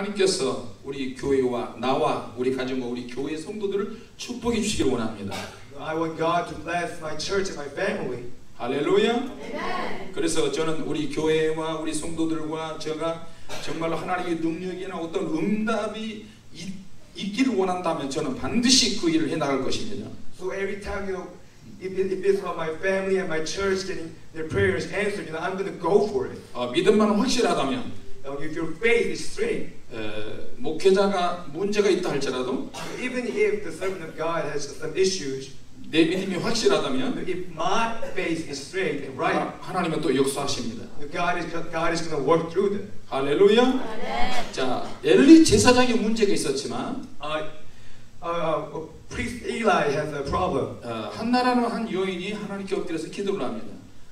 하나님께서 우리 교회와 나와 우리 가정과 우리 교회 성도들을 축복해 주시길 원합니다. I want God to bless my church and my family. 할렐루야. 그래서 저는 우리 교회와 우리 성도들과 제가 정말로 하나님의 능력이나 어떤 응답이 있기를 원한다면 저는 반드시 그 일을 해나갈 것입니다. So every time if it's about my family and my church getting their prayers answered, I'm going to go for it. 믿음만 확실하다면, if your faith is straight, 목회자가 문제가 있다 할지라도, even if the servant of God has some issues, 내 믿음이 확실하다면, if my faith is straight and right, 하나님은 또 역사하십니다. God is going to work through them. 할렐루야. 자, 엘리 제사장의 문제가 있었지만, priest Eli has a problem. 한나라는 한 여인이 하나님께 엎드려서 기도를 합니다.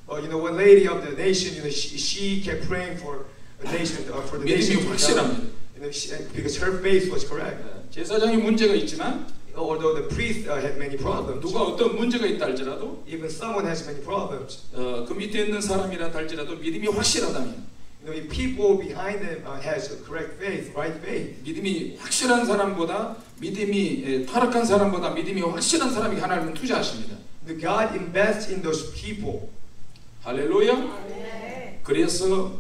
One lady of the nation, she kept praying for the nation, for the nation. 믿음이 확실합니다. Because her faith was correct. 제사장이 문제가 있지만, although the priest had many problems, 누가 어떤 문제가 있다 할지라도, even someone has many problems, 그 밑에 있는 사람이라 할지라도 믿음이 확실하다면, if people behind them has correct faith, right faith, 믿음이 확실한 사람보다 믿음이 타락한 사람보다 믿음이 확실한 사람이 하나님은 투자하십니다. God invests in those people. 할렐루야. 그래서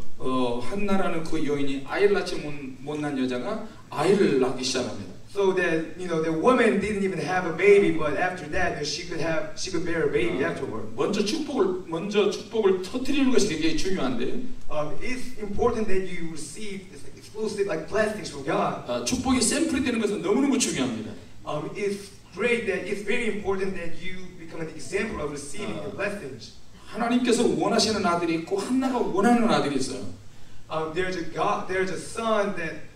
한나라는 그 여인이 아이를 낳지 못난 여자가 아이를 낳기 시작합니다. So that the woman didn't even have a baby, but after that she could bear a baby afterward. 먼저 축복을 터뜨리는 것이 굉장히 중요한데. It's important that you receive this exclusive blessings from God. 축복이 샘플이 되는 것은 너무너무 중요합니다. It's great that it's very important that you become an example of receiving the blessings. 하나님께서 원하시는 아들이 있고 한나가 원하는 아들이 있어요. There's a son that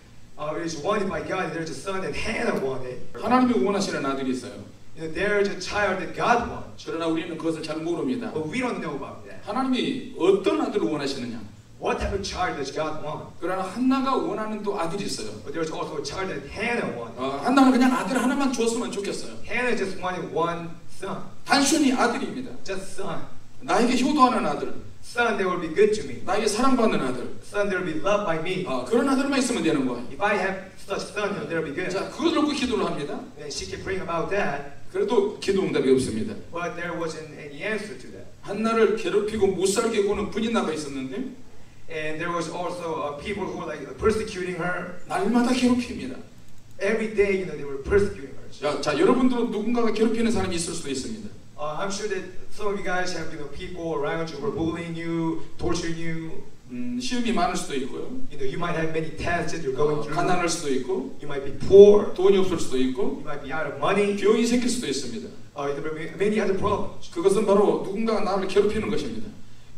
is wanted by God. There's a son that Hannah wanted. 하나님이 원하시는 아들이 있어요. There's a child that God wants. 그러나 우리는 그것을 잘 모릅니다. But we don't know about that. 하나님이 어떤 아들을 원하시느냐? What type of child does God want? 그러나 한나가 원하는 또 아들이 있어요. But there's also a child that Hannah wanted. 한나는 그냥 아들 하나만 줬으면 좋겠어요. Hannah just wanted one son. 단순히 아들입니다. Just son. 나에게 효도하는 아들. Son that will be good to me. 나에게 사랑받는 아들. Son that will be loved by me. 그런 아들만 있으면 되는 거예요. If I have such son, that will be good. 자, 그걸 놓고 기도를 합니다. And she kept praying about that. 그래도 기도 응답이 없습니다. But there wasn't any answer to that. 한나를 괴롭히고 못 살게 구는 분이 나가 있었는데, and there was also people who were persecuting her. 날마다 괴롭힙니다. Every day, they were persecuting her. 자, 여러분들은 누군가가 괴롭히는 사람이 있을 수도 있습니다. I'm sure that some of you guys have people around you who are bullying you, torturing you. 시험이 많을 수도 있고요. You might have many tests that you're going through. 가난할 수도 있고, you might be poor. 돈이 없을 수도 있고, you might be out of money. 병이 생길 수도 있습니다. There are many other problems. 그것은 바로 누군가가 나를 괴롭히는 것입니다.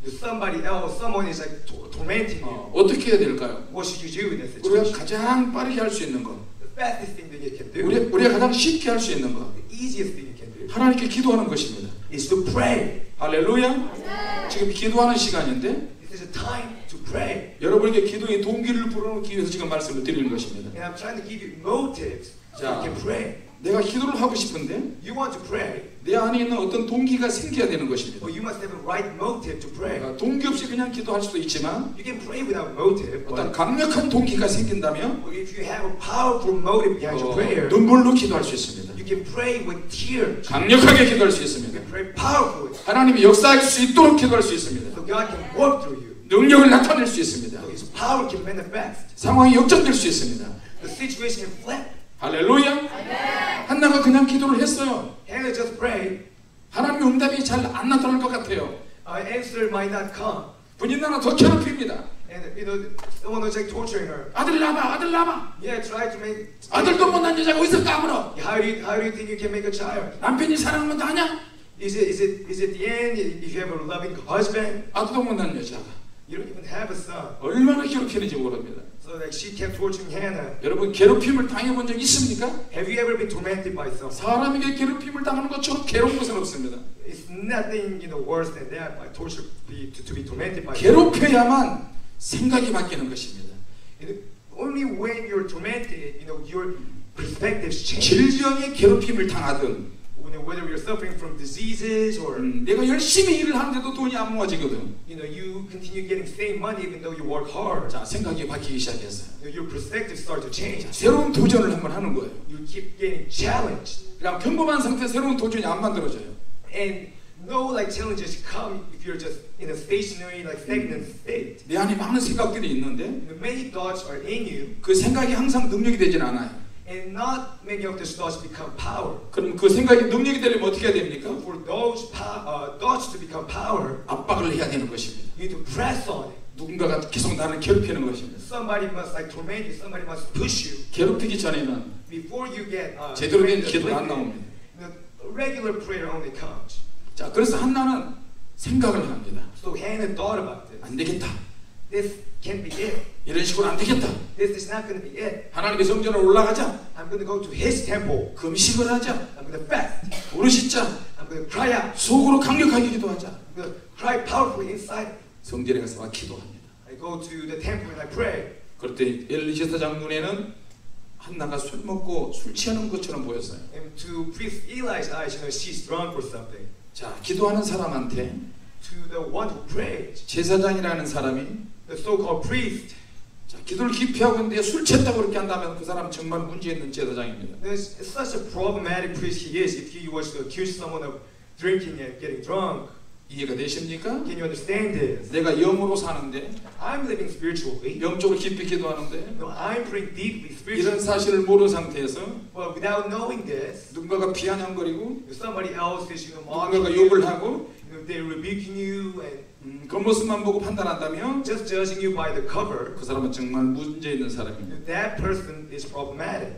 Somebody else, someone is tormenting you. 어떻게 해야 될까요? What should you do in this 우리가 situation? 가장 빠르게 할 수 있는 것, The fastest thing that you can do. 우리가 가장 쉽게 할 수 있는 것, The easiest thing you can do. 하나님께 기도하는 것입니다. Is to pray. 할렐루야. 지금 기도하는 시간인데, This is a time to pray. 여러분에게 기도의 동기를 불어넣기 위해서 지금 말씀을 드리는 것입니다. And I'm trying to give you motives so you can pray. 내가 기도를 하고 싶은데, You want to pray. 내 안에 있는 어떤 동기가 생겨야 되는 것입니다. Well, you must have a right motive to pray. 동기 없이 그냥 기도할 수도 있지만, You can pray without motive. 어떤 강력한 동기가 생긴다면, If you have a powerful motive behind your prayer, 눈물로 기도할 수 있습니다. you can pray with tears. 강력하게 기도할 수 You 있습니다. can pray powerfully. 하나님이 역사할 수 있도록 기도할 수 있습니다. So God can work through you. 능력을 나타낼 수 있습니다. So His power can manifest. 상황이 역전될 수 있습니다. The situation can flip. 할렐루야. 한나가 그냥 기도를 했어요. Hannah just prayed. 하나님의 응답이 잘 안 나타날 것 같아요. Answer might not come. 분인 나라 더 괴롭힙니다. And someone was torturing her. 아들 낳아, 아들 낳아. Yeah, try to make. 아들도 못난 여자가 어디서 까불어? How do you think you can make a child? 남편이 사랑하면 다 하냐? Is it the end if you have a loving husband? 아들도 못난 여자가 You don't even have a son. 얼마나 괴롭히는지 모릅니다. So she kept torturing Hannah. 여러분 괴롭힘을 당해본 적 있습니까? Have you ever been tormented by someone? 사람에게 괴롭힘을 당하는 것처럼 괴로운 것은 없습니다. It's nothing worse than that. By torture to be tormented by. 괴롭혀야만 생각이 바뀌는 것입니다. Only when you're tormented, your perspectives change. 질병의 괴롭힘을 당하든 whether you're suffering from diseases or 내가 열심히 일을 하는데도 돈이 안 모아지거든. you continue getting same money even though you work hard. 자, 생각이 바뀌기 시작했어요. Your perspective start to change. 새로운 도전을 한번 하는 거예요. You keep getting challenged. 그냥 평범한 상태에서 새로운 도전이 안 만들어져요. And no like challenges come if you're just in a stationary like stagnant state. 내 안에 많은 생각들이 있는데 Many thoughts are in you. 그 생각이 항상 능력이 되진 않아요. And not many of those thoughts become power. 그럼 그 생각이 능력이 되려면 어떻게 해야 됩니까? For those thoughts to become power, 압박을 해야 되는 것입니다. you need to press on it. 누군가가 계속 나를 괴롭히는 것입니다. Somebody must like torment you. Somebody must push you. 괴롭히기 전에는 Before you get 제대로 된 기도가 안 나옵니다. the regular prayer only comes. 자, 그래서 한나는 생각을 합니다. So Hannah thought about this. 안 되겠다. This can't be it. 이런 식으로 안 되겠다. This is not going to be it. 하나님의 성전을 올라가자. I'm going to go to His temple. 금식을 하자. I'm going to fast. 부르짖자. I'm going to cry out. 속으로 강력하게 기도하자. I'm going to cry powerfully inside. 성전에 가서 막 기도합니다. I go to the temple and I pray. 그럴 때 엘리제사장 눈에는 한나가 술 먹고 술 취하는 것처럼 보였어요. And to priest Eli's eyes, she's drunk or something. 자, 기도하는 사람한테 To the one who prays, 제사장이라는 사람이 the so-called priest, 자, 기도를 깊이 하고 있는데 술 취했다고 그렇게 한다면 그 사람 정말 문제 있는 제사장입니다. there's such a problematic priest he is if he was to accuse someone of drinking and getting drunk. 이해가 되십니까? Can you understand this? 내가 영으로 사는데 I'm living spiritually. 영적으로 깊이 기도하는데 No, I'm praying deeply 이런 spiritually. 사실을 모르는 상태에서 But without knowing this, 누군가가 비아냥거리고 if somebody else is 누군가가 mocking 욕을 you, 하고 they're rebuking you and 겉모습만 보고 판단한다면 just judging you by the cover, 그 사람은 정말 문제 있는 사람입니다. that person is problematic.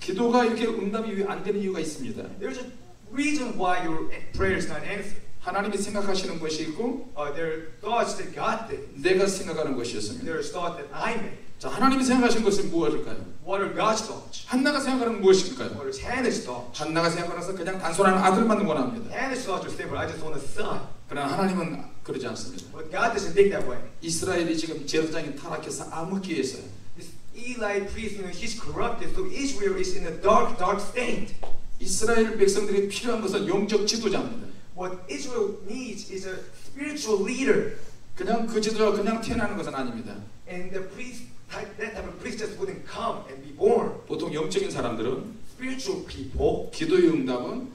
기도가 이렇게 응답이 안 되는 이유가 있습니다. There's a reason why your prayer is not answered. 하나님이 생각하시는 것이 있고 There are thoughts that God thinks. 내가 생각하는 것이 있습니다. There is thought that I make. 자, 하나님이 생각하신 것은 무엇일까요? What are God's thoughts? 한나가 생각하는 무엇일까요? What is Hannah's thoughts? 한나가 생각하는 그냥 단순한 아들만 원합니다. Hannah's thoughts are simple. I just want a son. 그러나 하나님은 그러지 않습니다. But God doesn't think that way. 이스라엘이 지금 제사장이 타락해서 암흑기에 있어요. This Eli priest, he's corrupted. So Israel is in a dark, dark state. 이스라엘 백성들이 필요한 것은 영적 지도자입니다. What Israel needs is a spiritual leader. 그냥 그 지도자가 그냥 태어나는 것은 아닙니다. And the priest, that type of priest just wouldn't come and be born. 보통 영적인 사람들은 Spiritual people, 기도의 응답은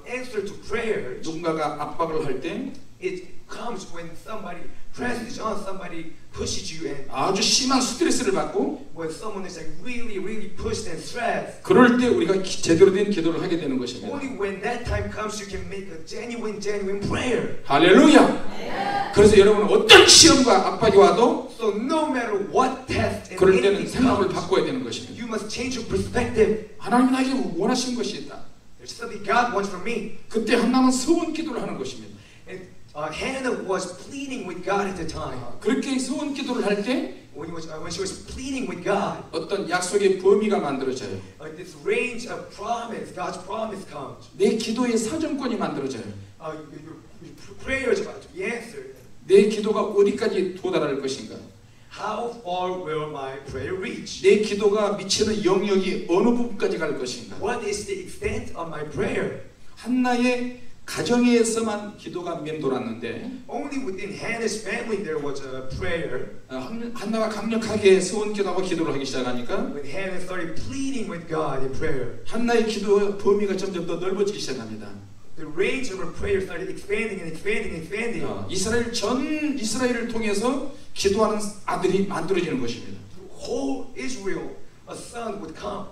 answer to prayers, 누군가가 압박을 할 때 it comes when somebody presses on, somebody pushes you, and 아주 심한 스트레스를 받고 when someone is like really pushed and stressed. 그럴 때 우리가 제대로 된 기도를 하게 되는 것입니다. Only when that time comes you can make a genuine prayer. 할렐루야! 그래서 여러분은 어떤 시험과 압박이 와도 So no matter what test and 그럴 때는 anything 생각을 comes, 바꿔야 되는 것입니다. you must change your perspective. 하나님이 나에게 원하신 것이 있다. There's something God wants from me. 그때 한나는 서원 기도를 하는 것입니다. And Hannah was pleading with God at the time. 그렇게 서원 기도를 할 때 When she was pleading with God, 어떤 약속의 범위가 만들어져요. this range of promise, God's promise comes. 내 기도의 사정권이 만들어져요. Your prayer is about to be answered. 내 기도가 어디까지 도달할 것인가? How far will my prayer reach? 내 기도가 미치는 영역이 어느 부분까지 갈 것인가? What is the extent of my prayer? 한나의 가정에서만 기도가 맴돌았는데 Only within Hannah's family there was a prayer. 한나가 강력하게 서원 기도하고 기도를 하기 시작하니까 When Hannah started pleading with God in prayer, 한나의 기도 범위가 점점 더 넓어지기 시작합니다. the range of her prayer started expanding and expanding and expanding. 이스라엘을 통해서 기도하는 아들이 만들어지는 것입니다. Whole Israel, a son would come.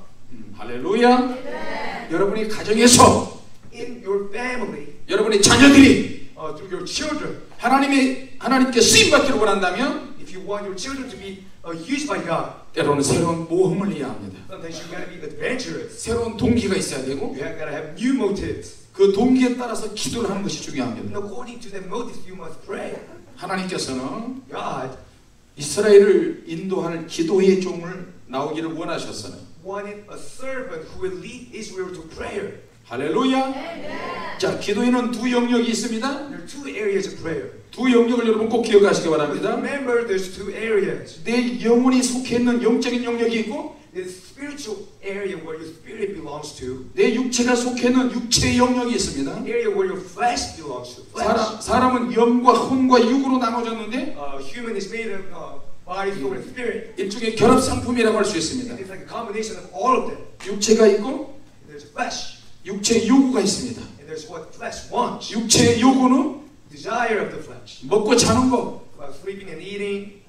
할렐루야! 여러분이 가정에서 In your family, 여러분의 자녀들이 through your children, 하나님께 쓰임 받기를 원한다면 if you want your children to be used by God, 때로는 새로운 모험을 해야 합니다. sometimes you gotta be adventurous. 새로운 동기가 있어야 되고 You gotta have new motives. 그 동기에 따라서 기도를 하는 것이 중요합니다. And according to the motives, you must pray. 하나님께서는 God 이스라엘을 인도할 기도의 종을 나오기를 원하셨어요. wanted a servant who will lead Israel to prayer. 할렐루야. 자, 기도에는 두 영역이 있습니다. There are two areas of prayer. 두 두 영역을 여러분 꼭 기억하시기 바랍니다. Remember, there's two areas. 내 영혼이 속해 있는 영적인 영역이 있고 There's spiritual area where your spirit belongs to. 내 육체가 속해 있는 육체의 영역이 있습니다. Area where your flesh belongs to. Flesh. 사람은 영과 혼과 육으로 나눠졌는데 Human is made of body, soul, and spirit. 일종의 결합 상품이라고 할 수 있습니다. It's like a combination of all of them. 육체가 있고 There's flesh. 육체의 요구가 있습니다. And there's what flesh wants. 육체의 요구는 Desire of the flesh. 먹고 자는 거, Sleeping and eating.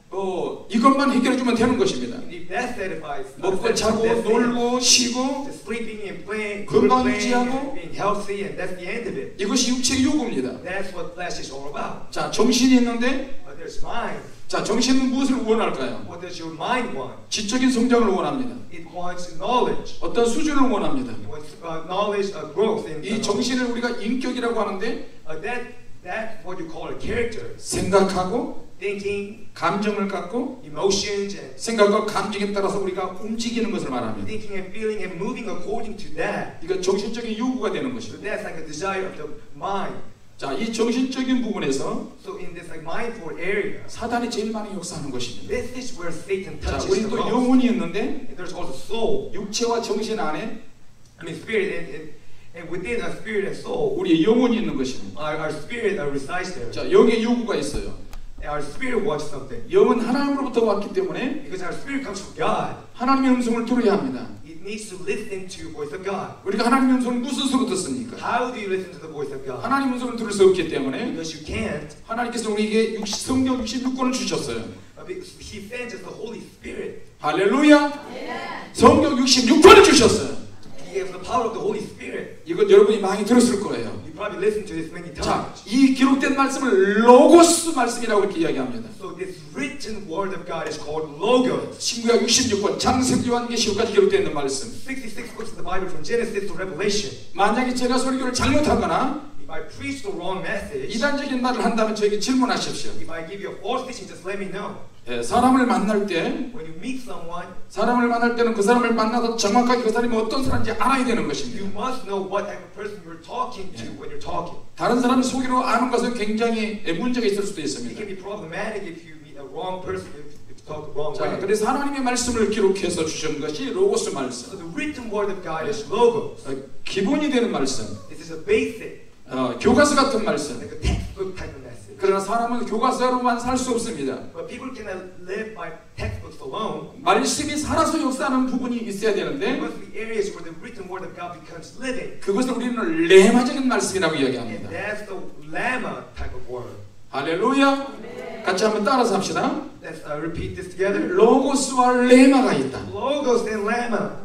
이것만 해결해 주면 되는 것입니다. If that satisfies. 먹고 자고 놀고 쉬고 Just sleeping and playing, 건강 playing, 유지하고 being healthy, and that's the end of it. 이것이 육체의 요구입니다. That's what flesh is all about. 자, 정신이 있는데 But there's mind. 자, 정신은 무엇을 원할까요? What does your mind want? 지적인 성장을 원합니다. It wants knowledge. 어떤 수준을 원합니다. It wants knowledge, growth. In 이 정신을 우리가 인격이라고 하는데 that's what you call a character. 생각하고 Thinking, 감정을 갖고 emotions, and 생각과 감정에 따라서 우리가 움직이는 것을 말합니다. thinking and feeling and moving according to that. 이거 정신적인 요구가 되는 So 것입니다. that's like a desire of the mind. 자, 이 정신적인 부분에서 So in this like mindful area, 사단이 제일 많이 역사하는 것입니다. this is where Satan 자, touches 우리 the 또 most. 영혼이 있는데 And there's also soul. 육체와 정신 안에 I mean spirit and within our spirit and soul, 우리의 영혼이 있는 것입니다. our spirit resides there. 자, 영의 요구가 있어요. Our spirit wants something. 영은 하나님으로부터 왔기 때문에 Because our spirit comes from God. 하나님의 음성을 들어야 합니다. It needs to listen to the voice of God. 우리가 하나님의 음성을 무슨 수로 듣습니까? How do you listen to the voice of God? 하나님의 음성을 들을 수 없기 때문에 Because you can't. 하나님께서 우리에게 성경 66권을 주셨어요. He sends us the Holy Spirit. 할렐루야! 성경 66권을 주셨어요. He gives the power of the Holy Spirit. 이건 여러분이 많이 들었을 거예요. You probably listened to this many 자, times. 이 기록된 말씀을 로고스 말씀이라고 이렇게 이야기합니다. So this written word of God is called Logos. 신구약 66권 창세기 요한계시록까지 기록되어 있는 말씀. 66 books of the Bible from Genesis to Revelation. 만약에 제가 설교를 잘못하거나 If I preach the wrong message, 이단적인 말을 한다면 저에게 질문하십시오. if I give you a false teaching, just let me know. 사람을 만날 때 When you meet someone, 사람을 만날 때는 그 사람을 만나서 정확하게 그 사람이 어떤 사람인지 알아야 되는 you 것입니다. must know what type of person you're talking to when you're talking. 다른 사람 속이로 아는 것은 굉장히 문제가 있을 수도 It 있습니다. can be problematic if you meet a wrong person, if you talk the wrong 자, way. 그래서 하나님의 말씀을 기록해서 주신 것이 로고스 So 말씀. the written word of God is Logos. 기본이 되는 말씀. This is a basic, 교과서 같은 말씀. like a textbook type of message. 그러나 사람은 교과서로만 살 수 없습니다. But people cannot live by textbooks alone. 말씀이 살아서 역사하는 부분이 있어야 There 되는데 must be areas where the written word of God becomes living. 그것을 우리는 레마적인 말씀이라고 And 이야기합니다. that's the lemma type of word. 할렐루야. 같이 한번 따라서 합시다. Let's repeat this together. 로고스와 레마가 있다. Logos and lemma.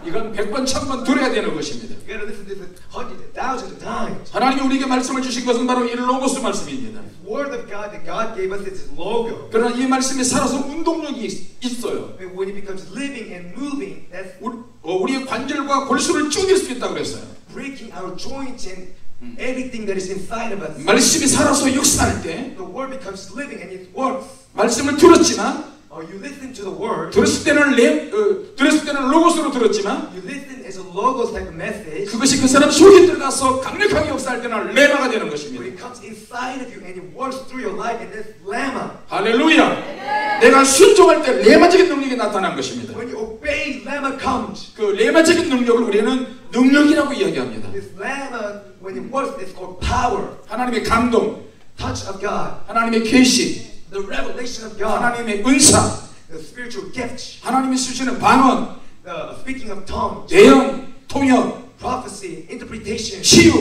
이건 100번 1000번 들어야 되는 것입니다. You gotta listen to this hundreds and thousands of times. 하나님이 우리에게 말씀을 주신 것은 바로 이 로고스 말씀입니다. Word of God that God gave us is Logos. 그러나 이 말씀이 살아서 운동력이 있어요. And when it becomes living and moving, that's 우리의 관절과 골수를 쪼갤 수 있다고 그랬어요. breaking our joints and everything that is inside of us. 말씀이 살아서 역사할 때 The word becomes living and it works. 말씀을 들었지만 You listen to the word. 들었을 때는 로고스로 들었지만 You listen as a Logos type of message. 그것이 그 사람 속에 들어가서 강력하게 역사할 때는 레마가 되는 But 것입니다. it comes inside of you and it works through your life and that's lemma. 할렐루야. 내가 순종할 때 레마적인 능력이 나타난 것입니다. When you obey, lemma comes. 그 레마적인 능력을 우리는 능력이라고 이야기합니다. This lemma, when it works, it's called power. 하나님의 감동, Touch of God. 하나님의 계시, The revelation of God. 하나님의 은사, The spiritual gifts. 하나님이 쓰시는 방언, The speaking of tongues. 예언, 통역, Prophecy. Interpretation. 치유,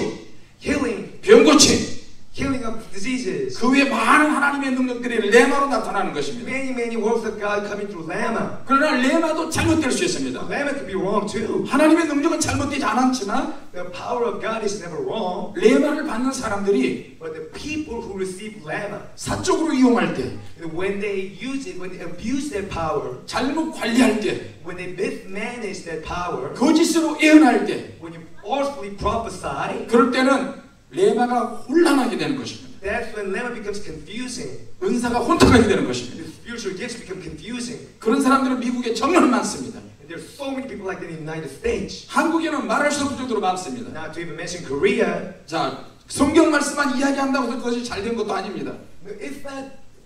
Healing. 병 고침, Healing of diseases. 그 외에 많은 하나님의 능력들이 레마로 나타나는 것입니다. Many works of God coming through lemma. 그러나 레마도 잘못될 수 있습니다. Lemma could be wrong too. 하나님의 능력은 잘못되지 않았지만 The power of God is never wrong. 레마를 받는 사람들이 But the people who receive lemma, 사적으로 이용할 때, when they use it, when they abuse their power, 잘못 관리할 때, when they mismanage their power, 거짓으로 예언할 때, when you falsely prophesy, 그럴 때는 레마가 혼란하게 되는 것입니다. that's when lemma becomes confusing. 은사가 혼탁하게 되는 것입니다. The spiritual gifts become confusing. 그런 사람들은 미국에 정말 많습니다. And there's so many people like that in the United States. 한국에는 말할 수 없을 정도로 많습니다. Not to even mention Korea. 자, 성경 말씀만 이야기한다고 해서 그것이 잘된 것도 아닙니다.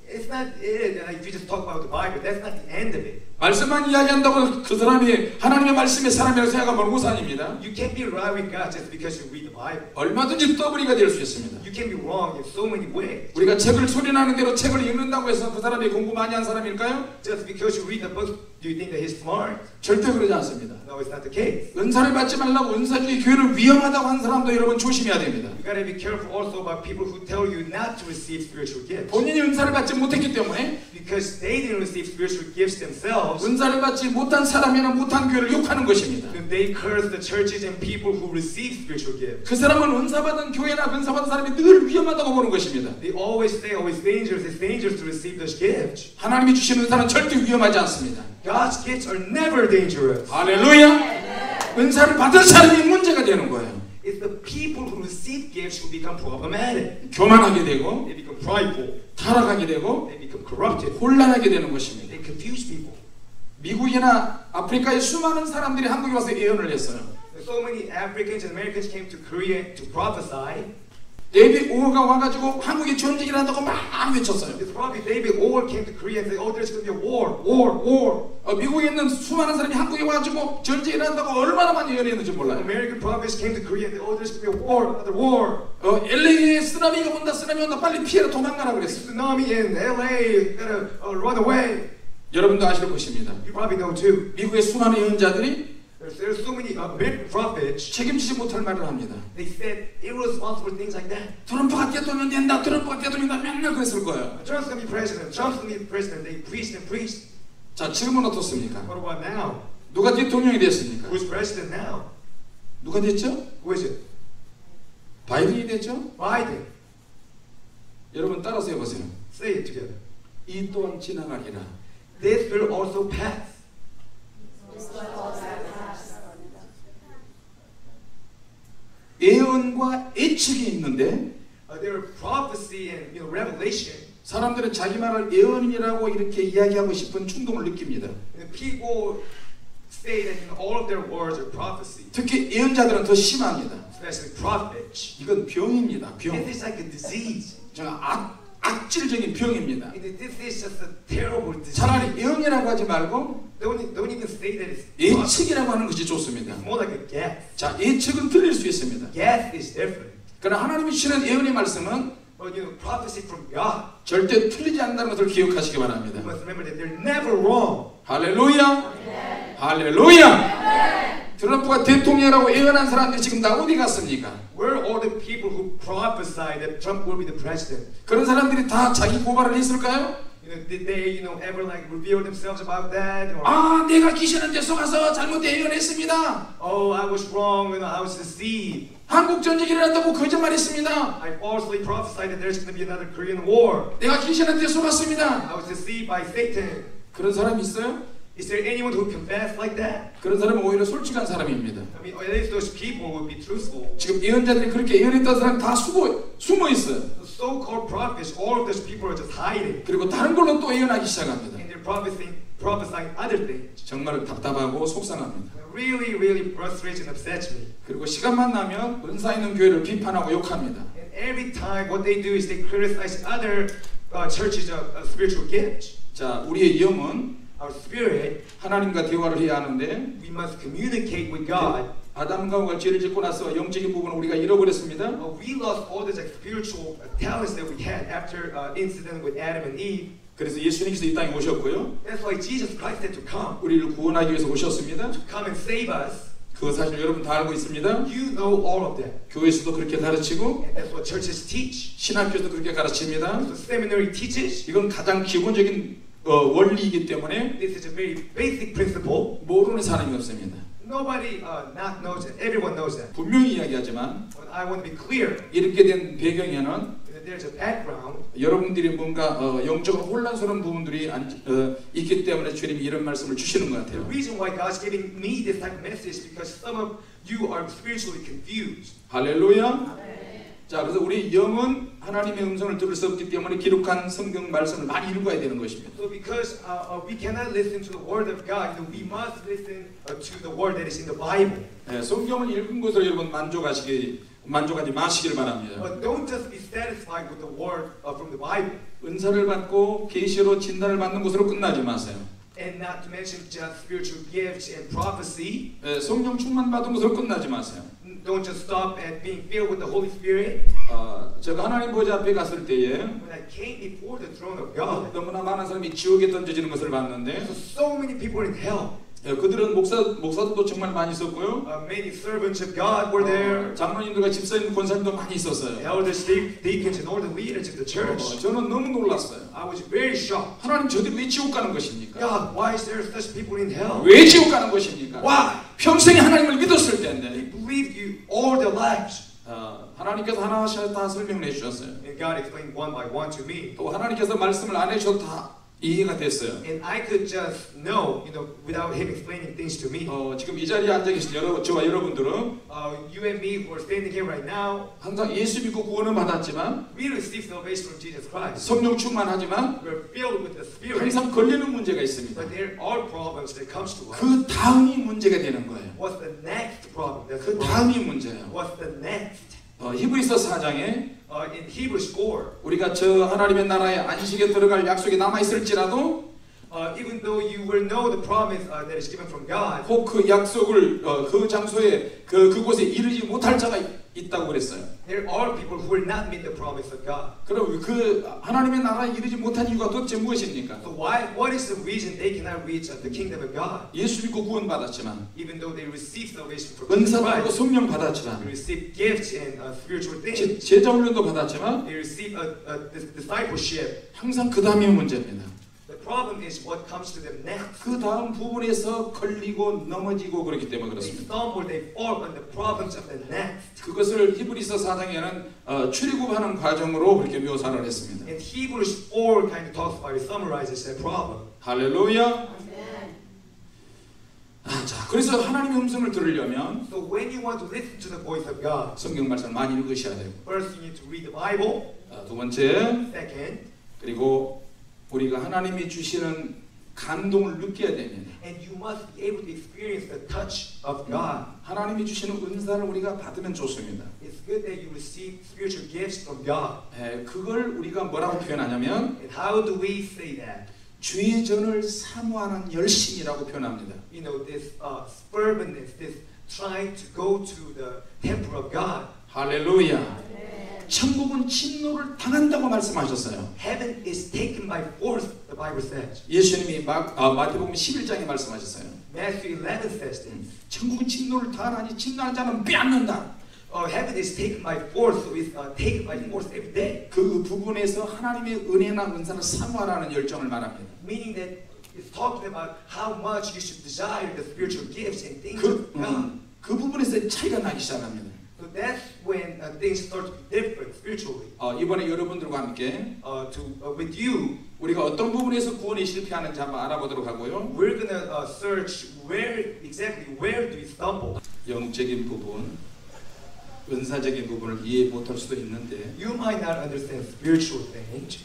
It's not it. If you just talk about the Bible, that's not the end of it. 말씀만 이야기한다고 그 사람이 하나님의 말씀의 사람이라고 생각하면 모르고 아닙니다. You can't be right with God just because you read the Bible. 얼마든지 떠버리가 될 수 있습니다. You can be wrong in so many ways. 우리가 책을 소리나는 대로 책을 읽는다고 해서 그 사람이 공부 많이 한 사람일까요? Just because you read the book, do you think that he's smart? 절대 그러지 않습니다. No, it's not the case. 은사를 받지 말라고 은사주의 교회를 위험하다고 한 사람도 여러분 조심해야 됩니다. You gotta be careful also about people who tell you not to receive spiritual gifts. 본인이 은사를 받지 못했기 때문에 Because they didn't receive spiritual gifts themselves. 은사를 받지 못한 사람이나 못한 교회를 욕하는 것입니다. They curse the churches and people who receive spiritual gifts. 그 사람은 은사받은 교회나 은사받은 사람이 늘 위험하다고 보는 것입니다. They always say, "Oh, it's dangerous. It's dangerous to receive those gifts." 하나님이 주신 은사는 절대 위험하지 않습니다. God's gifts are never dangerous. 할렐루야! 은사를 받은 사람이 문제가 되는 거예요. It's the people who receive gifts who become problematic. 교만하게 되고 They become prideful. 타락하게 되고 They become corrupted. 혼란하게 되는 것입니다. They confuse people. 미국이나 아프리카의 수많은 사람들이 한국에 와서 예언을 했어요. So many Africans and Americans came to Korea to prophesy. 데이빗 오어가 와가지고 한국에 전쟁을 한다고 막 외쳤어요. It's probably David Orr came to Korea and said, "Oh, there's going to be a war, war, war." 미국에 있는 수많은 사람이 한국에 와가지고 전쟁을 한다고 얼마나 많이 예언했는지 몰라요. American prophets came to Korea and said, "Oh, there's going to be a war, another war." LA에 쓰나미가 온다, 쓰나미 온다, 빨리 피해라, 도망가라 그랬어요. Tsunami in LA, gotta run away. 여러분도 아실 것입니다. You probably know too. 미국의 수많은 예언자들이 There's so many American prophets. 책임지지 못할 말을 합니다. They said irresponsible things like that. 트럼프가 대통령 된다, 트럼프가 대통령 된다, 맨날 그랬을 거예요. Trump's gonna be president. Trump's gonna be president. They preached and preached. 자, 지금은 어떻습니까? What about now? 누가 대통령이 됐습니까? Who's president now? 누가 됐죠? Who is it? 바이든이 됐죠? Biden. 여러분 따라서 해보세요. Say it together. 이 또한 지나가리라. This will also pass. 예언과 예측이 있는데 There are prophecy and revelation. 사람들은 자기 말을 예언이라고 이렇게 이야기하고 싶은 충동을 느낍니다. And people say that all of their words are prophecy. 특히 예언자들은 더 심합니다. Especially prophets. 이건 병입니다. 병. This is like a disease. 악질적인 병입니다. This is just a terrible disease. 차라리 예언이라고 하지 말고 Don't even say that it's 예측이라고 하는 것이 좋습니다. It's more like a guess. 자, 예측은 틀릴 수 있습니다. Guess is different. 그러나 하나님이 주시는 예언의 말씀은 But prophecy from God. 절대 틀리지 않는다는 것을 기억하시기 바랍니다. You must remember that they're never wrong. 할렐루야! 할렐루야! 트럼프가 대통령이라고 예언한 사람들이 지금 다 어디 갔습니까? Where are all the people who prophesied that Trump will be the president? 그런 사람들이 다 자기 고발을 했을까요? Did they, ever like reveal themselves about that? Or, 아, 내가 귀신한테 속아서 잘못 예언했습니다. Oh, I was wrong. I was deceived. 한국 전쟁이 일어난다고 거짓말했습니다. I falsely prophesied that there's going to be another Korean war. 내가 귀신한테 속았습니다. I was deceived by Satan. 그런 사람이 있어요? Is there anyone who confessed like that? 그런 사람은 오히려 솔직한 사람입니다. I mean, at least those people would be truthful. 지금 예언자들이 그렇게 예언했던 사람 다 숨어 있어요. The so-called prophets, all of those people are just hiding. 그리고 다른 걸로 또 예언하기 시작합니다. And they're prophesying other things. 정말 답답하고 속상합니다. Really frustrates and upsets me. 그리고 시간만 나면 은사 있는 교회를 비판하고 욕합니다. And every time what they do is they criticize other churches of spiritual gifts. 자, 우리의 영은 Our spirit, 하나님과 대화를 해야 하는데 we must communicate with God. 아담과 하와가 죄를 짓고 나서 영적인 부분을 우리가 잃어버렸습니다. We lost all the spiritual talents that we had after incident with Adam and Eve. 그래서 예수님께서 이 땅에 오셨고요. That's why Jesus Christ had to come. 우리를 구원하기 위해서 오셨습니다. To come and save us. 그거 사실 여러분 다 알고 있습니다. You know all of that. 교회에서도 그렇게 가르치고 And that's what churches teach. 신학교에서도 그렇게 가르칩니다. That's what seminary teaches. 이건 가장 기본적인 원리이기 때문에 This is a very basic principle. 모르는 사람이 없습니다. Nobody not knows that. Everyone knows that. 분명히 이야기하지만 But I want to be clear. 이렇게 된 배경에는 There's a background. 여러분들이 뭔가 영적으로 혼란스러운 부분들이 있기 때문에 주님이 이런 말씀을 주시는 것 같아요. The reason why God's giving me this type of message is because some of you are spiritually confused. 할렐루야. 자, 그래서 우리 영은 하나님의 음성을 들을 수 없기 때문에 기록한 성경 말씀을 많이 읽어야 되는 것입니다. So because we cannot listen to the word of God, we must listen to the word that is in the Bible. 네, 성경을 읽은 것으로 여러분 만족하지 마시기를 바랍니다. But don't just be satisfied with the word from the Bible. 은사를 받고 계시로 진단을 받는 것으로 끝나지 마세요. And not to mention just spiritual gifts and prophecy. 네, 성령 충만 받은 것으로 끝나지 마세요. Don't just stop at being filled with the Holy Spirit. 제가 하나님 보좌 앞에 갔을 때에 When I came before the throne of God, 너무나 많은 사람이 지옥에 던져지는 것을 봤는데 so many people in hell. 그들은 목사들도 정말 많이 있었고요. Many servants of God were there. 장로님들과 집사님, 권사님도 많이 있었어요. Elders, deacons, and all the leaders of the church. 저는 너무 놀랐어요. I was very shocked. 하나님 저들이 왜 지옥 가는 것입니까? God, why is there such people in hell? 왜 지옥 가는 것입니까? Why? 평생에 하나님을 믿었을 텐데. They believed you all their lives. 하나님께서 하나씩 다 설명을 해주셨어요. And God explained one by one to me. 또 하나님께서 말씀을 안 해주셔도 다 이해가 됐어요. And I could just know, without Him explaining things to me. 지금 이 자리에 앉아 계신 저와 여러분들은 You and me who are standing here right now, 항상 예수 믿고 구원을 받았지만 we receive salvation from Jesus Christ. 성령 충만하지만 We're filled with the Spirit. 항상 걸리는 문제가 있습니다. But there are problems that comes to us. 그 다음이 문제가 되는 거예요. What's the next problem? That's 그 the problem. 다음이 문제예요. What's the next? 히브리서 4장에 In Hebrews 4, 우리가 저 하나님의 나라의 안식에 들어갈 약속이 남아 있을지라도 even though you will know the promise that is given from God, 혹 그 약속을 그 장소에 그곳에 이르지 못할 자가 있다고 그랬어요. there are people who will not meet the promise of God. 그럼 그 하나님의 나라에 이르지 못한 이유가 도대체 무엇입니까? So what is the reason they cannot reach the kingdom of God? 예수 믿고 구원 받았지만, Even though they receive salvation from Jesus 은사 받고 Christ, 성령 they 받았지만, receive gifts and spiritual things. 제자 훈련도 받았지만 They receive discipleship. 항상 그 다음이 문제입니다. The problem is what comes to them next. 그 다음 부분에서 걸리고 넘어지고 그렇기 때문에 They 그렇습니다. stumble, they fall on the problems of the next. 그것을 히브리서 4장에는 출애굽하는 과정으로 그렇게 묘사를 했습니다. And Hebrews 4 kind of talks about it, summarizes that problem. 할렐루야. 자, 그래서 하나님의 음성을 들으려면 So when you want to listen to the voice of God, 성경 말씀을 많이 읽으셔야 되고, first you need to read the Bible. 두 번째, Second, 그리고 우리가 하나님이 주시는 감동을 느껴야 되면, and you must be able to experience the touch of God. 하나님이 주시는 은사를 우리가 받으면 좋습니다. It's good that you receive spiritual gifts from God. 그걸 우리가 뭐라고 표현하냐면 And how do we say that? 주의 전을 사모하는 열심이라고 표현합니다. This ferventness, this trying to go to the temple of God. 할렐루야. 천국은 진노를 당한다고 말씀하셨어요. Heaven is taken by force, the Bible says. 예수님이 마태복음 11장에 말씀하셨어요. Matthew 11 says this. 천국은 진노를 당하니 진노하는 자는 빼앗는다. Heaven is taken by force, so it's taken by force every day. 그 부분에서 하나님의 은혜나 은사를 사모하라는 열정을 말합니다. Meaning that it's talking about how much you should desire the spiritual gifts and things of God. 그 부분에서 차이가 나기 시작합니다. So that's when things start to be different spiritually. 이번에 여러분들과 함께 With you, 우리가 어떤 부분에서 구원이 실패하는지 한번 알아보도록 하고요. we're gonna search where do we stumble. 영적인 부분, 은사적인 부분을 이해 못할 수도 있는데, You might not understand spiritual things.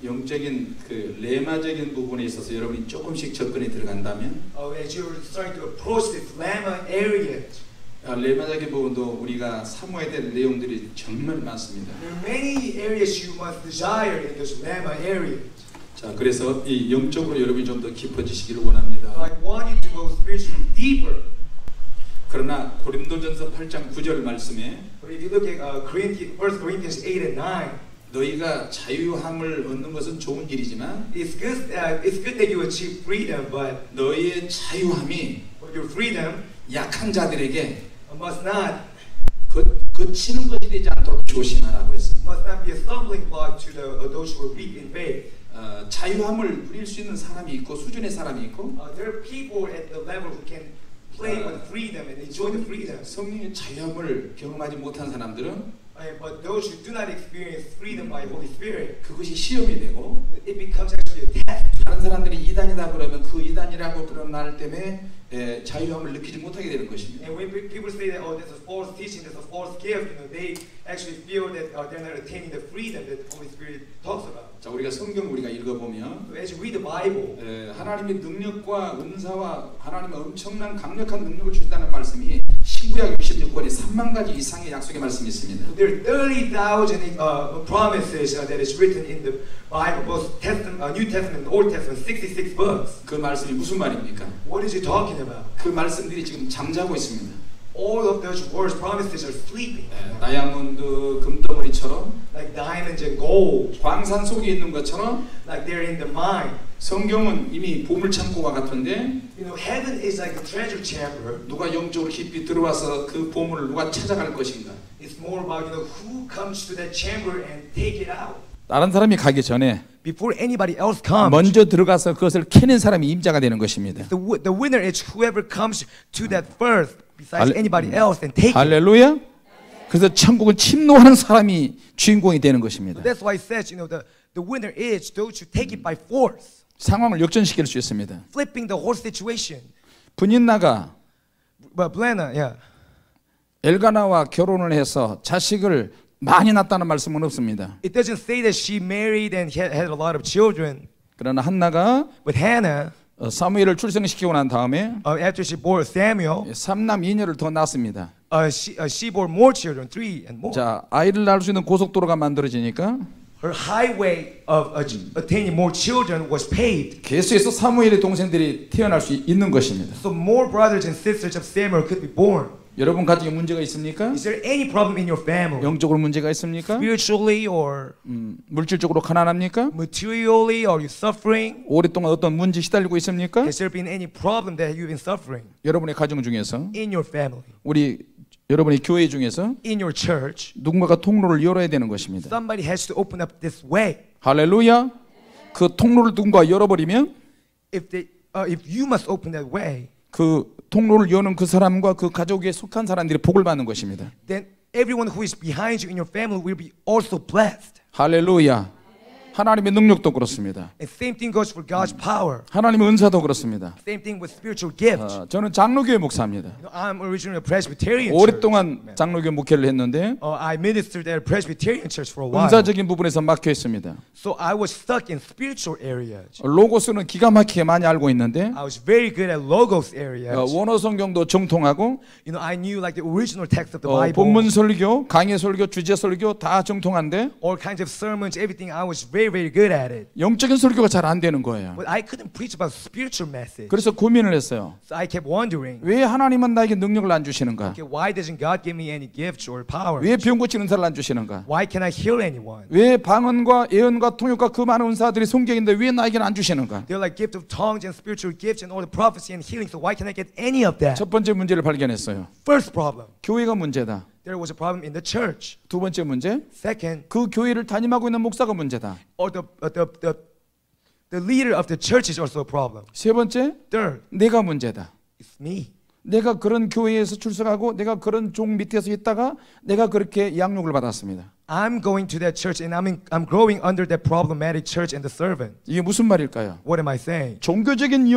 영적인 그 레마적인 부분에 있어서 여러분이 조금씩 접근에 들어간다면, As you're starting to approach this lemma area, 레마적인 부분도 우리가 사모해야 될 내용들이 정말 많습니다. there are many areas you must desire in this lemma area. 자, 그래서 이 영적으로 여러분이 좀 더 깊어지시기를 원합니다. I want you to go spiritually deeper. 그러나 고린도전서 8장 9절 말씀에 But if you look at 1 Corinthians 8 and 9, 너희가 자유함을 얻는 것은 좋은 일이지만 it's good that you achieve freedom, but 너희의 자유함이 your freedom 약한 자들에게 must not 거치는 것이 되지 않도록 조심하라고 했습니다. must not be a stumbling block to those who are weak in faith. 자유함을 누릴 수 있는 사람이 있고 수준의 사람이 있고 There are people at the level who can play with freedom and enjoy the freedom. 성령의 자유함을 경험하지 못한 사람들은 But those who do not experience freedom by Holy Spirit, 그것이 시험이 되고 it becomes actually a test. 다른 사람들이 이단이다 그러면 그 이단이라고 그런 말 때문에 자유함을 느끼지 못하게 되는 것입니다. And when people say that, oh, there's a false teaching, there's a false gift, they actually feel that they're not attaining the freedom that the Holy Spirit talks about. 자, 우리가 성경 우리가 읽어보면 So as you read the Bible, 하나님의 능력과 은사와 하나님의 엄청난 강력한 능력을 주신다는 말씀이 신구약 66권에 3만 가지 이상의 약속의 말씀이 있습니다. there are 30,000 promises that is written in the Bible, both New Testament and Old Testament, 66 books. 그 말씀이 무슨 말입니까? What is he talking about? 그 말씀들이 지금 잠자고 있습니다. All of those words, promises are sleeping. 다이아몬드 금덩어리처럼 Like diamonds and gold. 광산 속에 있는 것처럼 Like they're in the mine. 성경은 이미 보물 창고와 같은데 Heaven is like a treasure chamber. 누가 영적으로 깊이 들어와서 그 보물을 누가 찾아갈 것인가? It's more about who comes to that chamber and take it out. 다른 사람이 가기 전에 Before anybody else comes. 먼저 들어가서 그것을 캐낸 사람이 임자가 되는 것입니다. The winner is whoever comes to that first, besides anybody else, and take it. 할렐루야. 그래서 천국은 침노하는 사람이 주인공이 되는 것입니다. That's why it says, the winner is those who take it by force. 상황을 역전시킬 수 있습니다. Flipping the whole situation. 분인나가 But Blenna, yeah. 엘가나와 결혼을 해서 자식을 많이 낳았다는 말씀은 없습니다. It doesn't say that she married and had a lot of children. 그러나 한나가 With Hannah, 사무엘을 출생시키고 난 다음에 after she bore Samuel, 3남 2녀를 더 낳습니다. she bore more children, 3 and more. 자, 아이를 낳을 수 있는 고속도로가 만들어지니까 Her highway of attaining more children was paved. 계속해서 사무엘의 동생들이 태어날 수 있는 것입니다. So more brothers and sisters of Samuel could be born. 여러분 가정에 문제가 있습니까? Is there any problem in your family? 영적으로 문제가 있습니까? Spiritually or 물질적으로 가난합니까? materially, are you suffering? 오랫동안 어떤 문제 시달리고 있습니까? Has there been any problem that you've been suffering 여러분의 가정 중에서 in your family, 여러분의 교회 중에서 in your church? 누군가가 통로를 열어야 되는 것입니다. Somebody has to open up this way. 할렐루야. 그 통로를 누군가 열어버리면 If you must open that way, 그 통로를 여는 그 사람과 그 가족에 속한 사람들이 복을 받는 것입니다. then everyone who is behind you in your family will be also blessed. 할렐루야. 하나님의 능력도 그렇습니다. And same thing goes for God's power. 하나님의 은사도 그렇습니다. Same thing with spiritual gifts. 저는 장로교회 목사입니다. I'm originally a Presbyterian. 오랫동안 장로교 목회를 했는데 I ministered at a Presbyterian church for a while. 은사적인 부분에서 막혀 있습니다. So I was stuck in spiritual areas. 로고스는 기가 막히게 많이 알고 있는데 I was very good at logos areas. 원어 성경도 정통하고 I knew like the original text of the Bible. 본문 설교, 강해 설교, 주제 설교 다 정통한데 all kinds of sermons, everything. I was very good at it. 영적인 설교가 잘 안 되는 거예요. But I couldn't preach about spiritual message. 그래서 고민을 했어요. So I kept wondering. 왜 하나님은 나에게 능력을 안 주시는가? Okay, why doesn't God give me any gifts or powers? 왜 병 고치는 은사를 안 주시는가? Why can't I heal anyone? 왜 방언과 예언과 통역과 그 많은 은사들이 성경인데 왜 나에게는 안 주시는가? They're like gift of tongues and spiritual gifts and all the prophecy and healing. So why can't I get any of that? 첫 번째 문제를 발견했어요. First problem. 교회가 문제다. There was a problem in the church. 두 번째 문제, Second, 그 교회를 담임하고 있는 목사가 문제다. or the leader of the church is also a problem. 세 번째, Third, 내가 문제다. it's me. 내가 그런 교회에서 출석하고 내가 그런 종 밑에서 있다가 내가 그렇게 양육을 받았습니다. I'm going to that church and I'm growing under that problematic church and the servant. 이게 무슨 말일까요? What am I saying? 종교적인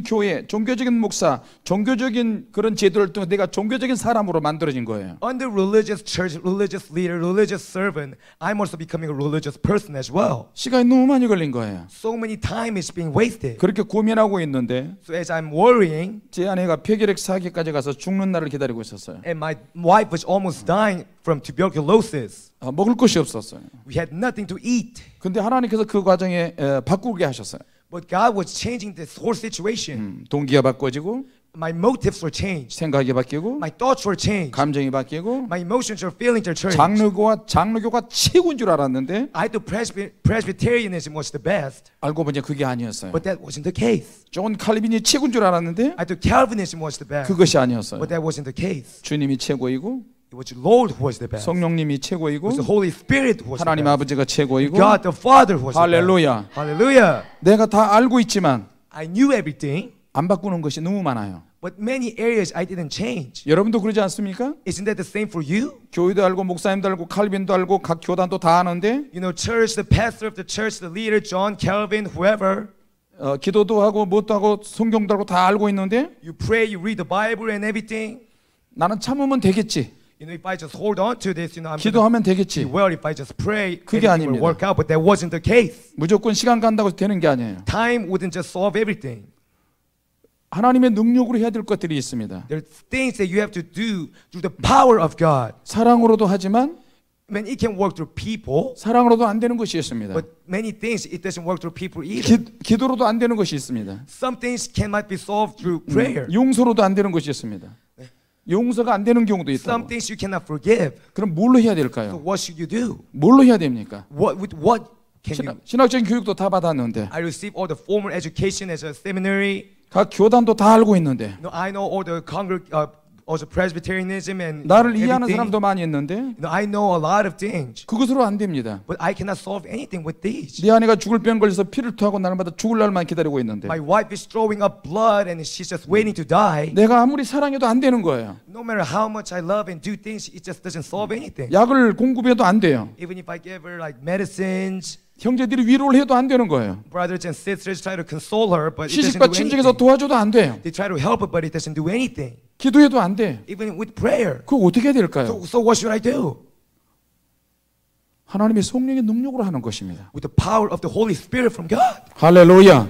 교회, 종교적인 목사, 종교적인 그런 제도를 통해 내가 종교적인 사람으로 만들어진 거예요. Under religious church, religious leader, religious servant, I'm also becoming a religious person as well. 시간이 너무 많이 걸린 거예요. So many time is being wasted. 그렇게 고민하고 있는데 So as I'm worrying, 제 아내가 폐결핵 사기까지 가서 죽는 날을 기다리고 있었어요. and my wife was almost dying from tuberculosis. 먹을 것이 없었어요. We had nothing to eat. 근데 하나님께서 그 과정에 바꾸게 하셨어요. But God was changing this whole situation. 동기가 바꿔지고 My motives were changed. 생각이 바뀌고 My thoughts were changed. 감정이 바뀌고 My emotions or feelings are changed. 장로교가 최고인 줄 알았는데 I thought Presbyterianism was the best. 알고 보니 그게 아니었어요. But that wasn't the case. 존 칼빈이 최고인 줄 알았는데 I thought Calvinism was the best. 그것이 아니었어요. But that wasn't the case. 주님이 최고이고 It was the Lord who was the best. 성령님이 It 최고이고 was the Holy Spirit who was the 하나님 best. 아버지가 최고이고 God the Father was the best. 할렐루야. Hallelujah. 내가 다 알고 있지만 I knew everything, 안 바꾸는 것이 너무 많아요. but many areas I didn't change. 여러분도 그러지 않습니까? Isn't that the same for you? 교회도 알고 목사님도 알고 칼빈도 알고 각 교단도 다 아는데 You know, church, the pastor of the church, the leader, John Calvin, whoever. 기도도 하고 뭣도 하고 성경도 하고 다 알고 있는데 You pray, you read the Bible and everything. 나는 참으면 되겠지. You know, if I just hold on to this, you know, I'm gonna 기도하면 be 되겠지. well. If I just pray, 그게 everything will 아닙니다. work out. But that wasn't the case. 무조건 시간 간다고 되는 게 아니에요. Time wouldn't just solve everything. 하나님의 능력으로 해야 될 것들이 있습니다. There's things that you have to do through the power of God. 사랑으로도 하지만 I mean, it can work through people, 사랑으로도 안 되는 것이 있습니다. but many things it doesn't work through people either. 기도로도 안 되는 것이 있습니다. Some things cannot be solved through prayer. 용서로도 안 되는 것이 있습니다. 용서가 안 되는 경우도 Some 있다고. things you cannot forgive. 그럼 뭘로 해야 So 될까요? what should you do? 뭘로 해야 됩니까? With what can you? 신학적인 교육도 다 받았는데 I received all the formal education as a seminary. 각 교단도 다 알고 있는데 You know, I know all the also Presbyterianism and 나를 이해하는 everything. 사람도 많이 있는데 You know, I know a lot of things, 그것으로 안 됩니다. but I cannot solve anything with these. 네 아내가 죽을 병 걸려서 피를 토하고 날마다 죽을 날만 기다리고 있는데 My wife is throwing up blood and she's just waiting to die. 내가 아무리 사랑해도 안 되는 거예요. No matter how much I love and do things, it just doesn't solve anything. 약을 공급해도 안 돼요. Even if I give her like medicines, 형제들이 위로를 해도 안 되는 거예요. brothers and sisters try to console her, but it doesn't 시집과 do 친척에서 anything. 도와줘도 안 돼요. They try to help her, but it doesn't do anything. 기도해도 안 돼. Even with prayer. 그거 어떻게 해야 될까요? So what should I do? 하나님의 성령의 능력으로 하는 것입니다. With the power of the Holy Spirit from God. 할렐루야.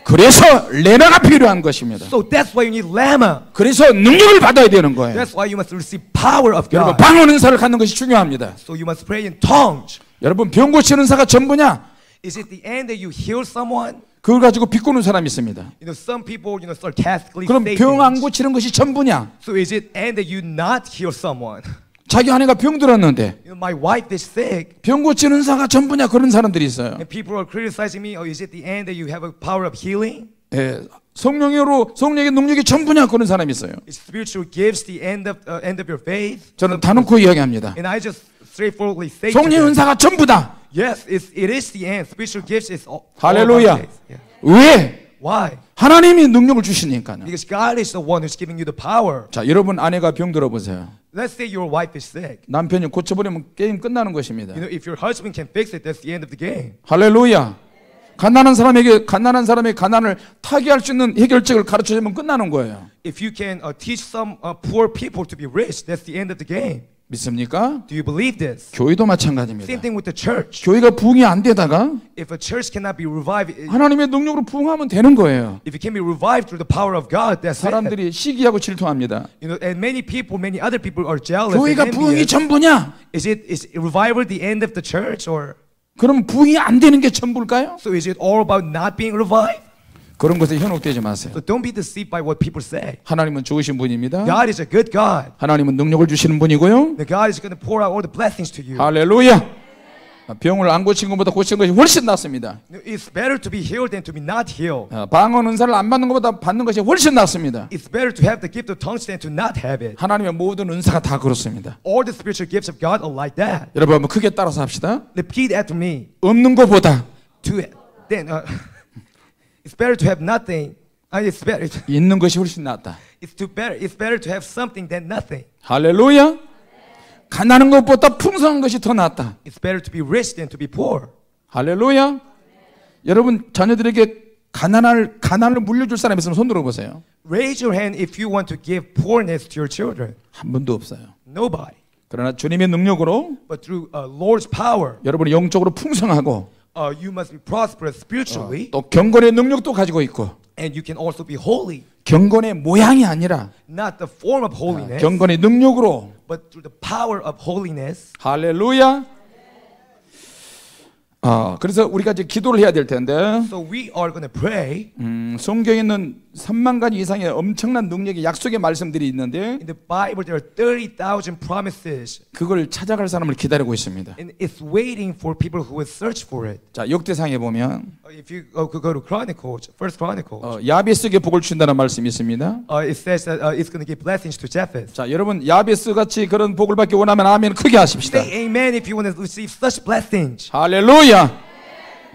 그래서 레나가 필요한 것입니다. So that's why you need Lamma. 그래서 능력을 받아야 되는 거예요. That's why you must receive power of 여러분 God. 방언 은사를 갖는 것이 중요합니다. So you must pray in tongues. 여러분 병 고치는 은사가 전부냐? Is it the end that you heal someone? 그걸 가지고 비꼬는 사람이 있습니다. You know, some people, you know, sarcastically 그럼 say 병 안 things. 고치는 것이 전부냐? So is it end that you not heal someone? 자기 아내가 병 들었는데 You know, my wife is sick, 병 고치는 은사가 전부냐? 그런 사람들이 있어요. and people are criticizing me. Oh, is it the end that you have a power of healing? 예, 성령의 능력이 전부냐? 그런 사람이 있어요. Is spiritual gifts the end of your faith? 저는 다놓고 이야기합니다. And I just straightforwardly say to 성령의 them, 은사가 전부다. yes, it is the end. Spiritual gifts is all 할렐루야. about faith. Yeah. 왜? Why? 하나님이 능력을 주시니까요. Because God is the one who's giving you the power. 자, 여러분 아내가 병 들어보세요. Let's say your wife is sick. 남편이 고쳐버리면 게임 끝나는 것입니다. You know, if your husband can fix it, that's the end of the game. 할렐루야. 가난한 사람의 가난을 타개할 수 있는 해결책을 가르쳐주면 끝나는 거예요. If you can teach some poor people to be rich, that's the end of the game. 믿습니까? Do you believe this? 교회도 마찬가지입니다. Same thing with the church. 교회가 부흥이 안 되다가 If a church cannot be revived, 하나님의 능력으로 부흥하면 되는 거예요. if it can be revived through the power of God, that's it. 사람들이 시기하고 질투합니다. You know, and many other people are jealous. 교회가 and 부흥이 envious. 전부냐? Is revival the end of the church, or 그럼 부흥이 안 되는 게 전부일까요? so is it all about not being revived? 그런 것에 현혹되지 마세요. So don't be deceived by what people say. 하나님은 좋으신 분입니다. God is a good God. 하나님은 능력을 주시는 분이고요. The God is going to pour out all the blessings to you. 할렐루야. 병을 안 고친 것보다 고친 것이 훨씬 낫습니다. It's better to be healed than to be not healed. 방언 은사를 안 받는 것보다 받는 것이 훨씬 낫습니다. It's better to have the gift of tongues than to not have it. 하나님의 모든 은사가 다 그렇습니다. All the spiritual gifts of God are like that. 여러분 한번 크게 따라서 합시다. Repeat after me. 없는 것보다 It's better to have nothing. 있는 것이 훨씬 낫다. It's better to have something than nothing. 할렐루야. 가난한 것보다 풍성한 것이 더 낫다. It's better to be rich than to be poor. 할렐루야. 여러분 자녀들에게 가난을 물려줄 사람 있으면 손 들어보세요. Raise your hand if you want to give poorness to your children. 한 분도 없어요. Nobody. 그러나 주님의 능력으로 But through Lord's power, 여러분이 영적으로 풍성하고 you must be prosperous spiritually, 또 경건의 능력도 가지고 있고 and you can also be holy. 경건의 모양이 아니라 Not the form of holiness, 경건의 능력으로 but through the power of holiness. 할렐루야. 그래서 우리가 이제 기도를 해야 될 텐데 So we are going to pray. 성경에 있는 3만 가지 이상의 엄청난 능력의 약속의 말씀들이 있는데 In the Bible, there are 30,000 promises, 그걸 찾아갈 사람을 기다리고 있습니다. and it's waiting for people who will search for it. 자, 역대상에 보면 If you could go to Chronicles, First Chronicles, 야베스에게 복을 준다는 말씀이 있습니다. it says that it's going to give blessings to Japheth. 자, 여러분 야베스 같이 그런 복을 받기 원하면 아멘 크게 하십시다. Say amen if you want to receive such blessings. 할렐루야.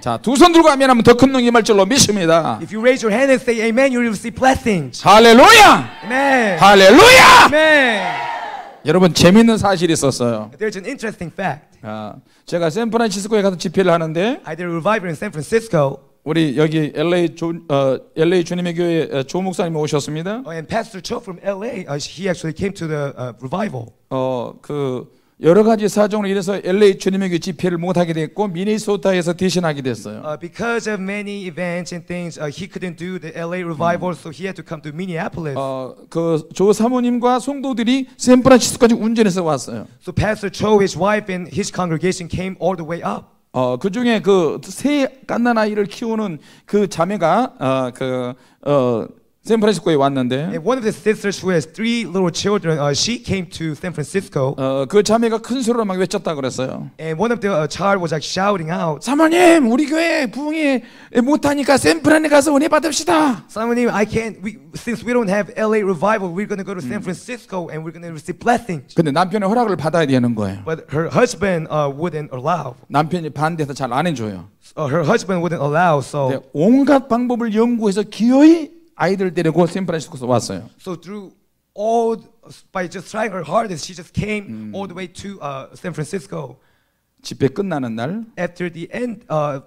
자, 두 손 들고 아멘하면 더 큰 능이 임할 줄로 믿습니다. If you raise your hand and say amen, you will receive blessings. 할렐루야. Amen. 할렐루야. Amen. 여러분 재미있는 사실이 있었어요. There's an interesting fact. 제가 샌프란시스코에 가서 집회를 하는데 I did a revival in San Francisco. 우리 여기 LA 주님의 교회 조 목사님 오셨습니다. And Pastor Cho from LA, he actually came to the revival. 그 여러 가지 사정으로 인해서 LA 주님의 교회 집회를 못 하게 됐고 미네소타에서 대신하게 됐어요. Because of many events and things, he couldn't do the LA revival, so he had to come to Minneapolis. 그 조 사모님과 성도들이 샌프란시스코까지 운전해서 왔어요. So Pastor Cho, his wife, and his congregation came all the way up. 그 중에 그 세 갓난 아이를 키우는 그 자매가 샌프란시스코에 왔는데 And one of the sisters who has 3 little children, she came to San Francisco. 그 자매가 큰 소리로 막 외쳤다 그랬어요. And one of the child was like shouting out, 사모님, 우리 교회 부흥이 못하니까 샌프란에 가서 은혜 받읍시다. "Samonim, since we don't have LA revival, we're going to go to San Francisco and we're going to receive blessings." 근데 남편의 허락을 받아야 되는 거예요. But her husband wouldn't allow. 남편이 반대해서 잘 안 해줘요. Her husband wouldn't allow. 근데 온갖 방법을 연구해서 기어이 아이들 데리고 샌프란시스코에서 왔어요. So by just trying her hardest, she just came all the way to San Francisco. 집회 끝나는 날 After the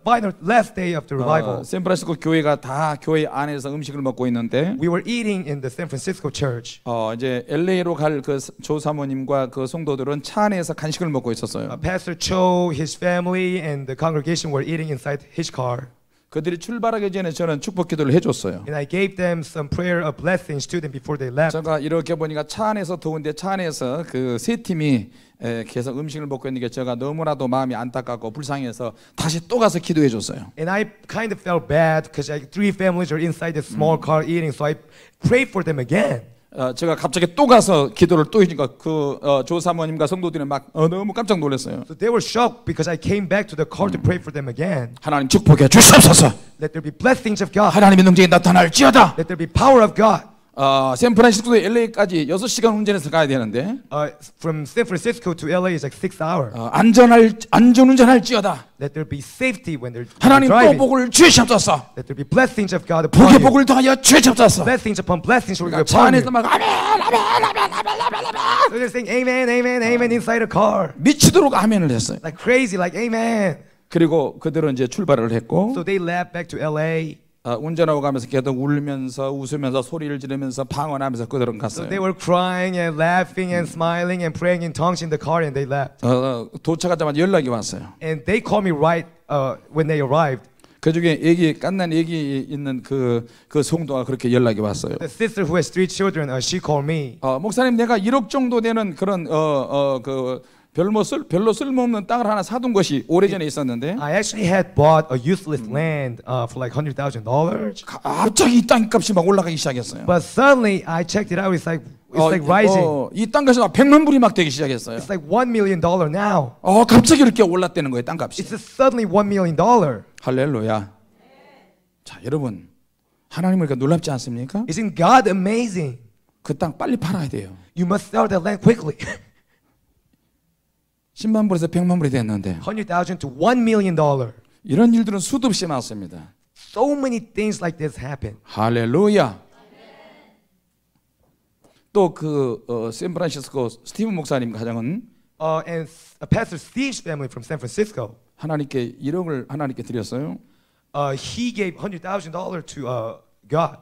final last day of the revival, 샌프란시스코 교회가 다 교회 안에서 음식을 먹고 있는데 we were eating in the San Francisco church. 이제 LA로 갈 그 조 사모님과 그 성도들은 차 안에서 간식을 먹고 있었어요. Pastor Cho, his family, and the congregation were eating inside his car. 그들이 출발하기 전에 저는 축복 기도를 해줬어요. And I gave them some prayer of blessings to them before they left. 제가 이렇게 보니까 차 안에서 더운데 차 안에서 그 세 팀이 계속 음식을 먹고 있는 게 제가 너무나도 마음이 안타깝고 불쌍해서 다시 또 가서 기도해줬어요. And I kind of felt bad because 3 families are inside the small car eating, so I prayed for them again. 제가 갑자기 또 가서 기도를 또 해주니까 조 사모님과 성도들이 막 너무 깜짝 놀랐어요. So they were shocked because I came back to the car to pray for them again. 하나님 축복해 주시옵소서. Let there be blessings of God. 하나님의 능력이 나타날지어다. Let there be power of God. 샌프란시스코 LA까지 6시간 운전해서 가야 되는데 From San Francisco to LA is like 6 hours. 안전운전할지어다. Let there be safety when they're 하나님 또 driving. 복을 주시옵소서. Let there be blessings of God upon 복의 you. 복을 더하여 주시옵소서. Blessings upon blessings will be 차 upon you. 안에서 막 아멘 아멘 아멘 아멘 아멘 아멘 So they're saying amen, amen, amen inside a car. 미치도록 아멘을 했어요. Like crazy, like amen. 그리고 그들은 이제 출발을 했고 So they left back to LA. 운전하고 가면서 계속 울면서 웃으면서 소리를 지르면서 방언하면서 그들은 So 갔어요. they were crying and laughing and smiling and praying in tongues in the car and they left. 도착하자마자 연락이 왔어요. And they called me right when they arrived. 그 중에 갓난 애기 있는 그 성도가 그렇게 연락이 왔어요. The sister who has 3 children, she called me. 목사님 내가 1억 정도 되는 그런 별로 쓸모없는 땅을 하나 사둔 것이 오래전에 있었는데 I actually had bought a useless land for like $100,000. 갑자기 이 땅값이 막 올라가기 시작했어요. But suddenly I checked it out. It's like rising. 이 땅값이 막 100만 불이 막 되기 시작했어요. It's like $1 million now. 갑자기 이렇게 올랐다는 거예요, 땅값이. It's just suddenly $1 million. 할렐루야. 자, 여러분 하나님을 그러니까 놀랍지 않습니까? Isn't God amazing? 그 땅 빨리 팔아야 돼요. You must sell that land quickly. 10만 불에서 100만 불이 됐는데 100,000 to $1 million. 이런 일들은 수도 없이 많습니다. So many things like this happen. 할렐루야. 또 샌프란시스코 스티븐 목사님 가정은 And Pastor Steve's family from San Francisco, 하나님께 1억을 하나님께 드렸어요. he gave $100,000 to God.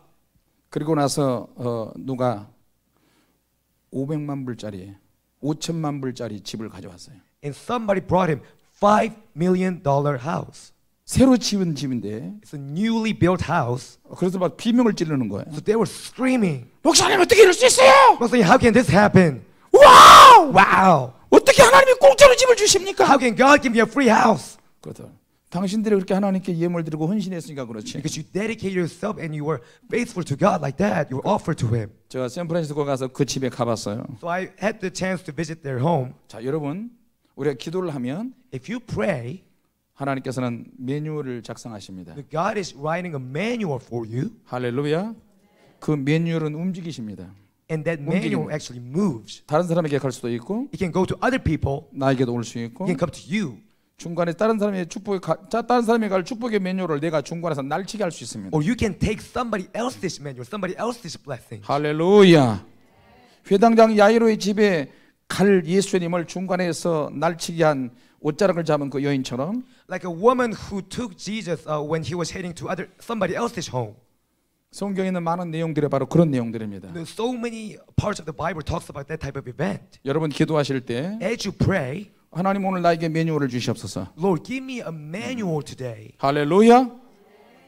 그리고 나서 누가 500만 불짜리 5천만 불짜리 집을 가져왔어요. And somebody brought him $5 million house. 새로 지은 집인데 It's a newly built house. 그래서 막 비명을 지르는 거예요. So they were screaming, 목사님 어떻게 이럴 수 있어요? saying, how can this happen? 와우! Wow! 어떻게 하나님이 공짜로 집을 주십니까? How can God give me a free house? 그렇다. 당신들이 그렇게 하나님께 예물을 드리고 헌신했으니까 그렇지. Because you dedicated yourself and you were faithful to God like that. You were offered to Him. 제가 샌프란시스코 가서 그 집에 가봤어요. So I had the chance to visit their home. 자, 여러분, 우리가 기도를 하면 If you pray, 하나님께서는 매뉴얼을 작성하십니다. God is writing a manual for you. 할렐루야. 그 매뉴얼은 움직이십니다. And that manual actually moves. 다른 사람에게 갈 수도 있고, It can go to other people. 나에게도 올 수 있고, It can come to you. 중간에 다른 사람이 갈 축복의 매뉴얼을 내가 중간에서 날치게 할 수 있습니다. Or you can take somebody else's manual, somebody else's blessing. 할렐루야. 회당장 야이로의 집에 갈 예수님을 중간에서 날치게 한 옷자락을 잡은 그 여인처럼 like a woman who took Jesus when he was heading to somebody else's home. 성경에 있는 많은 내용들이 바로 그런 내용들입니다. So many parts of the Bible talks about that type of event. 여러분 기도하실 때 As you pray, 하나님 오늘 나에게 매뉴얼을 주시옵소서. Lord, give me a manual today. 할렐루야.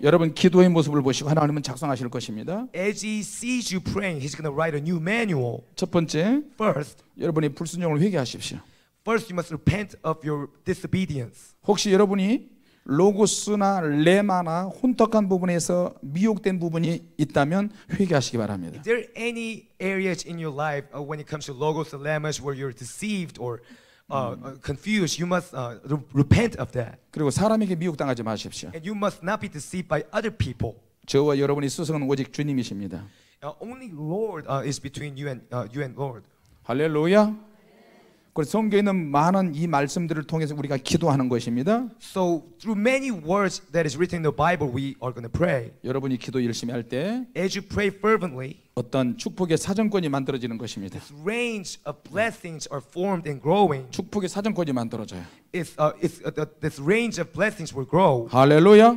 여러분 기도의 모습을 보시고 하나님은 작성하실 것입니다. As he sees you praying, he's going to write a new manual. 첫 번째, First, 여러분이 불순종을 회개하십시오. you must repent of your disobedience. 혹시 여러분이 로고스나 레마나 혼탁한 부분에서 미혹된 부분이 있다면 회개하시기 바랍니다. Is there any areas in your life when it comes to logos and lemmas where you're deceived or confused? You must repent of that. 그리고 사람에게 미혹당하지 마십시오. And you must not be deceived by other people. 저와 여러분의 스승은 오직 주님이십니다. Only Lord is between you and Lord. 할렐루야. 그래서 성경에 있는 많은 이 말씀들을 통해서 우리가 기도하는 것입니다. So through many words that is written in the Bible, we are going to pray. 여러분이 기도 열심히 할 때 As you pray fervently, 어떤 축복의 사정권이 만들어지는 것입니다. this range of blessings are formed and growing. 축복의 사정권이 만들어져요. This range of blessings will grow. 할렐루야.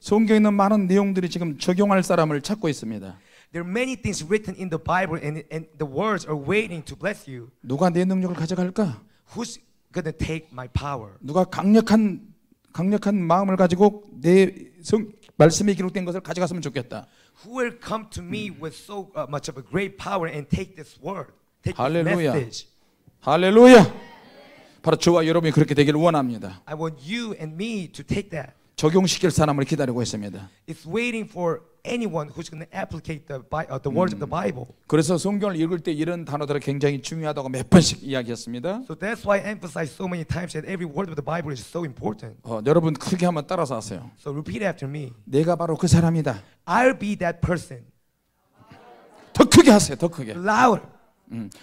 성경에 있는 많은 내용들이 지금 적용할 사람을 찾고 있습니다. There are many things written in the Bible, and the words are waiting to bless you. 누가 내 능력을 가져갈까? Who's going to take my power? 누가 강력한 마음을 가지고 내 말씀에 기록된 것을 가져갔으면 좋겠다. Who will come to me with so much of a great power and take this word, take this 할렐루야. message? 할렐루야. 바로 저와 여러분이 그렇게 되기를 원합니다. I want you and me to take that. 적용시킬 사람을 기다리고 있습니다. It's waiting for anyone who's going to applicate the words of the Bible. 그래서 성경을 읽을 때 이런 단어들이 굉장히 중요하다고 몇 번씩 이야기했습니다. So that's why I emphasize so many times that every word of the Bible is so important. 여러분 크게 한번 따라서 하세요. So repeat after me. 내가 바로 그 사람이다. I'll be that person. 더 크게 하세요. 더 크게. Louder.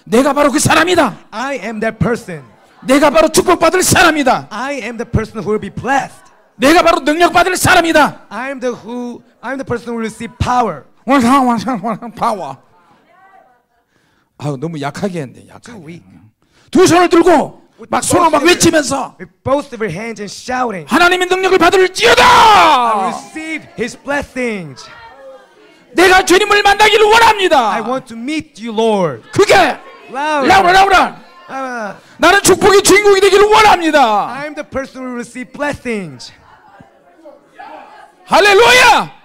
내가 바로 그 사람이다. I am that person. 내가 바로 축복받을 사람이다. I am the person who will be blessed. 내가 바로 능력받을 사람이다. I'm the person who will receive power. 파워. 너무 약하게 했네. Too 약하게. weak. 두 손을 들고 막 손을 막 외치면서 With both of your hands and shouting, 하나님의 능력을 I 받을지어다. receive His blessings. 내가 주님을 만나기를 원합니다. I want to meet you, Lord. 그게 Louder. 라우라. 나는 축복의 주인공이 되기를 원합니다. I'm the person who will receive blessings. 할렐루야.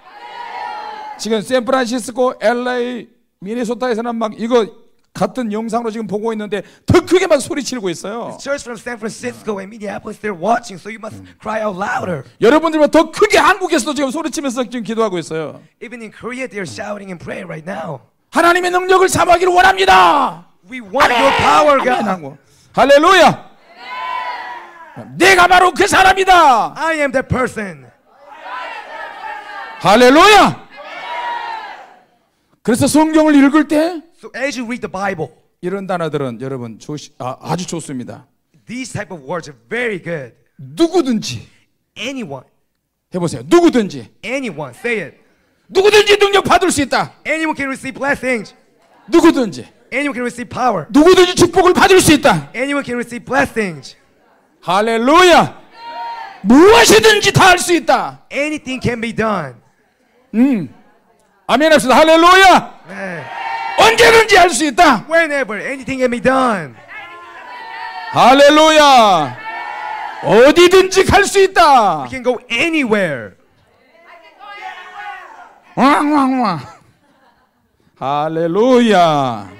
지금 샌프란시스코, LA, 미네소타에서는 막 이거 같은 영상으로 지금 보고 있는데 더 크게 막 소리치고 있어요. Church from San Francisco and Minneapolis, they're watching, so you must cry out louder. 여러분들보다 더 크게 한국에서도 지금 소리치면서 지금 기도하고 있어요. Even in Korea, they're shouting and praying right now. 하나님의 능력을 사모하기를 원합니다. We want your power, God. 할렐루야. 내가 바로 그 사람이다. I am that person. 할렐루야. 그래서 성경을 읽을 때 So as you read the Bible, 이런 단어들은 여러분 아주 좋습니다. these type of words are very good. 누구든지 Anyone, 해보세요. 누구든지 say it. 누구든지 능력 받을 수 있다. Anyone can receive blessings. 누구든지 Anyone can receive power. 누구든지 축복을 받을 수 있다. Anyone can receive blessings. 할렐루야. 무엇이든지 다 할 수 있다. Anything can be done. 아멘 합시다. 할렐루야. Man. 언제든지 할 수 있다. Whenever, anything can be done. 할렐루야. 어디든지 갈 수 있다. We can go anywhere. 왕왕왕. 할렐루야.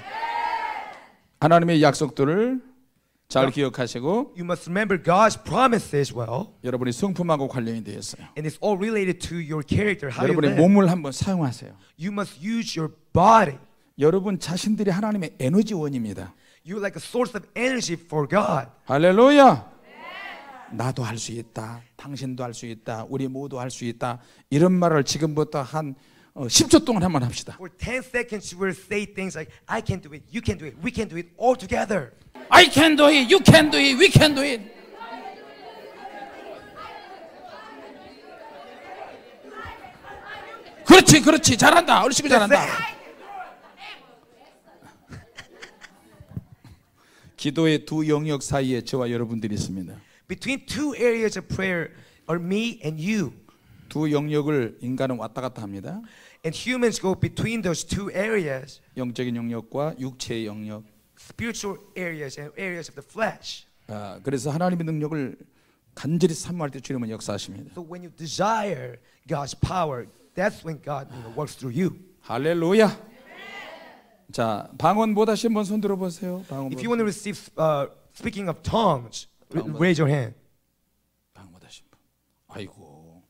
하나님의 약속들을 잘 기억하시고 You must remember God's promises well, 여러분이 성품하고 관련이 되어 있어요. and it's all related to your character, how you 여러분의 live. 몸을 한번 사용하세요. You must use your body. 여러분 자신들이 하나님의 에너지원입니다. You're like a source of energy for God. 할렐루야. 나도 할 수 있다. 당신도 할 수 있다. 우리 모두 할 수 있다. 이런 말을 지금부터 한 10초 동안 한번 합시다. For 10 seconds you will say things like I can do it, you can do it, we can do it all together. I can do it, you can do it, we can do it. 그렇지, 그렇지, 잘한다. 우리 친구 잘한다. 기도의 두 영역 사이에 저와 여러분들이 있습니다. Between two areas of prayer are me and you. 두 영역을 인간은 왔다 갔다 합니다. And humans go between those two areas, 영적인 영역과 육체의 영역. spiritual areas and areas of the flesh. 그래서 하나님의 능력을 간절히 사모할 때 주님은 역사하십니다. So when you desire God's power, that's when God works through you. 할렐루야. 자, 방언 못 하신 분 손 들어보세요. 방언 If you want to receive speaking of tongues, raise your hand. 방언 못 하신 분. 아이고.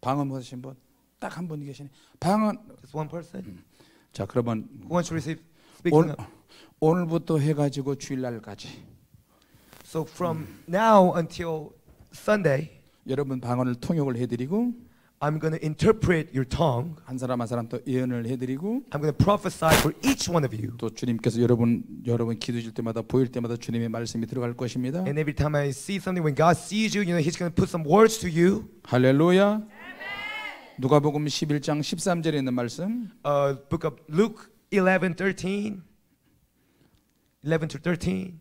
방언 못 하신 분 딱 한 분 계시네. 방언. Just one person. 자, 그러면 Who wants to receive speaking of? 오늘부터 해가지고 주일날까지 So from now until Sunday, 여러분 방언을 통역을 해드리고 I'm going to interpret your tongue. 한 사람 한 사람 또 예언을 해드리고 I'm going to prophesy for each one of you. 또 주님께서 여러분 기도질 때마다 보일 때마다 주님의 말씀이 들어갈 것입니다. And every time I see something, when God sees you, He's going to put some words to you. 할렐루야. 누가복음 11장 13절에 있는 말씀. Book of Luke 11:13. 11 to 13.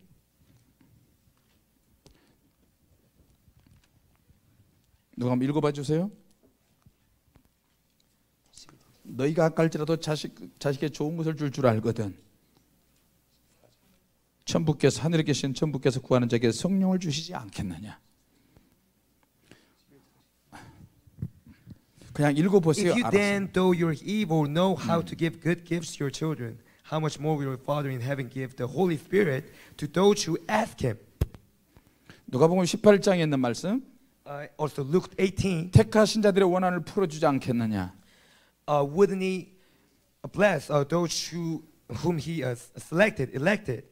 누가 한번 읽어봐 주세요. 너희가 아까일지라도 자식에 좋은 것을 줄 알거든. 천부께서 하늘에 계신 천부께서 구하는 자에게 성령을 주시지 않겠느냐. 그냥 읽어보세요. If you then, though you're evil, know how to give good gifts to your children, how much more will your Father in heaven give the Holy Spirit to those who ask Him? 누가복음 18장에 있는 말씀. Also Luke 18. 택하신 자들의 원한을 풀어주지 않겠느냐. Wouldn't He bless those whom He elected?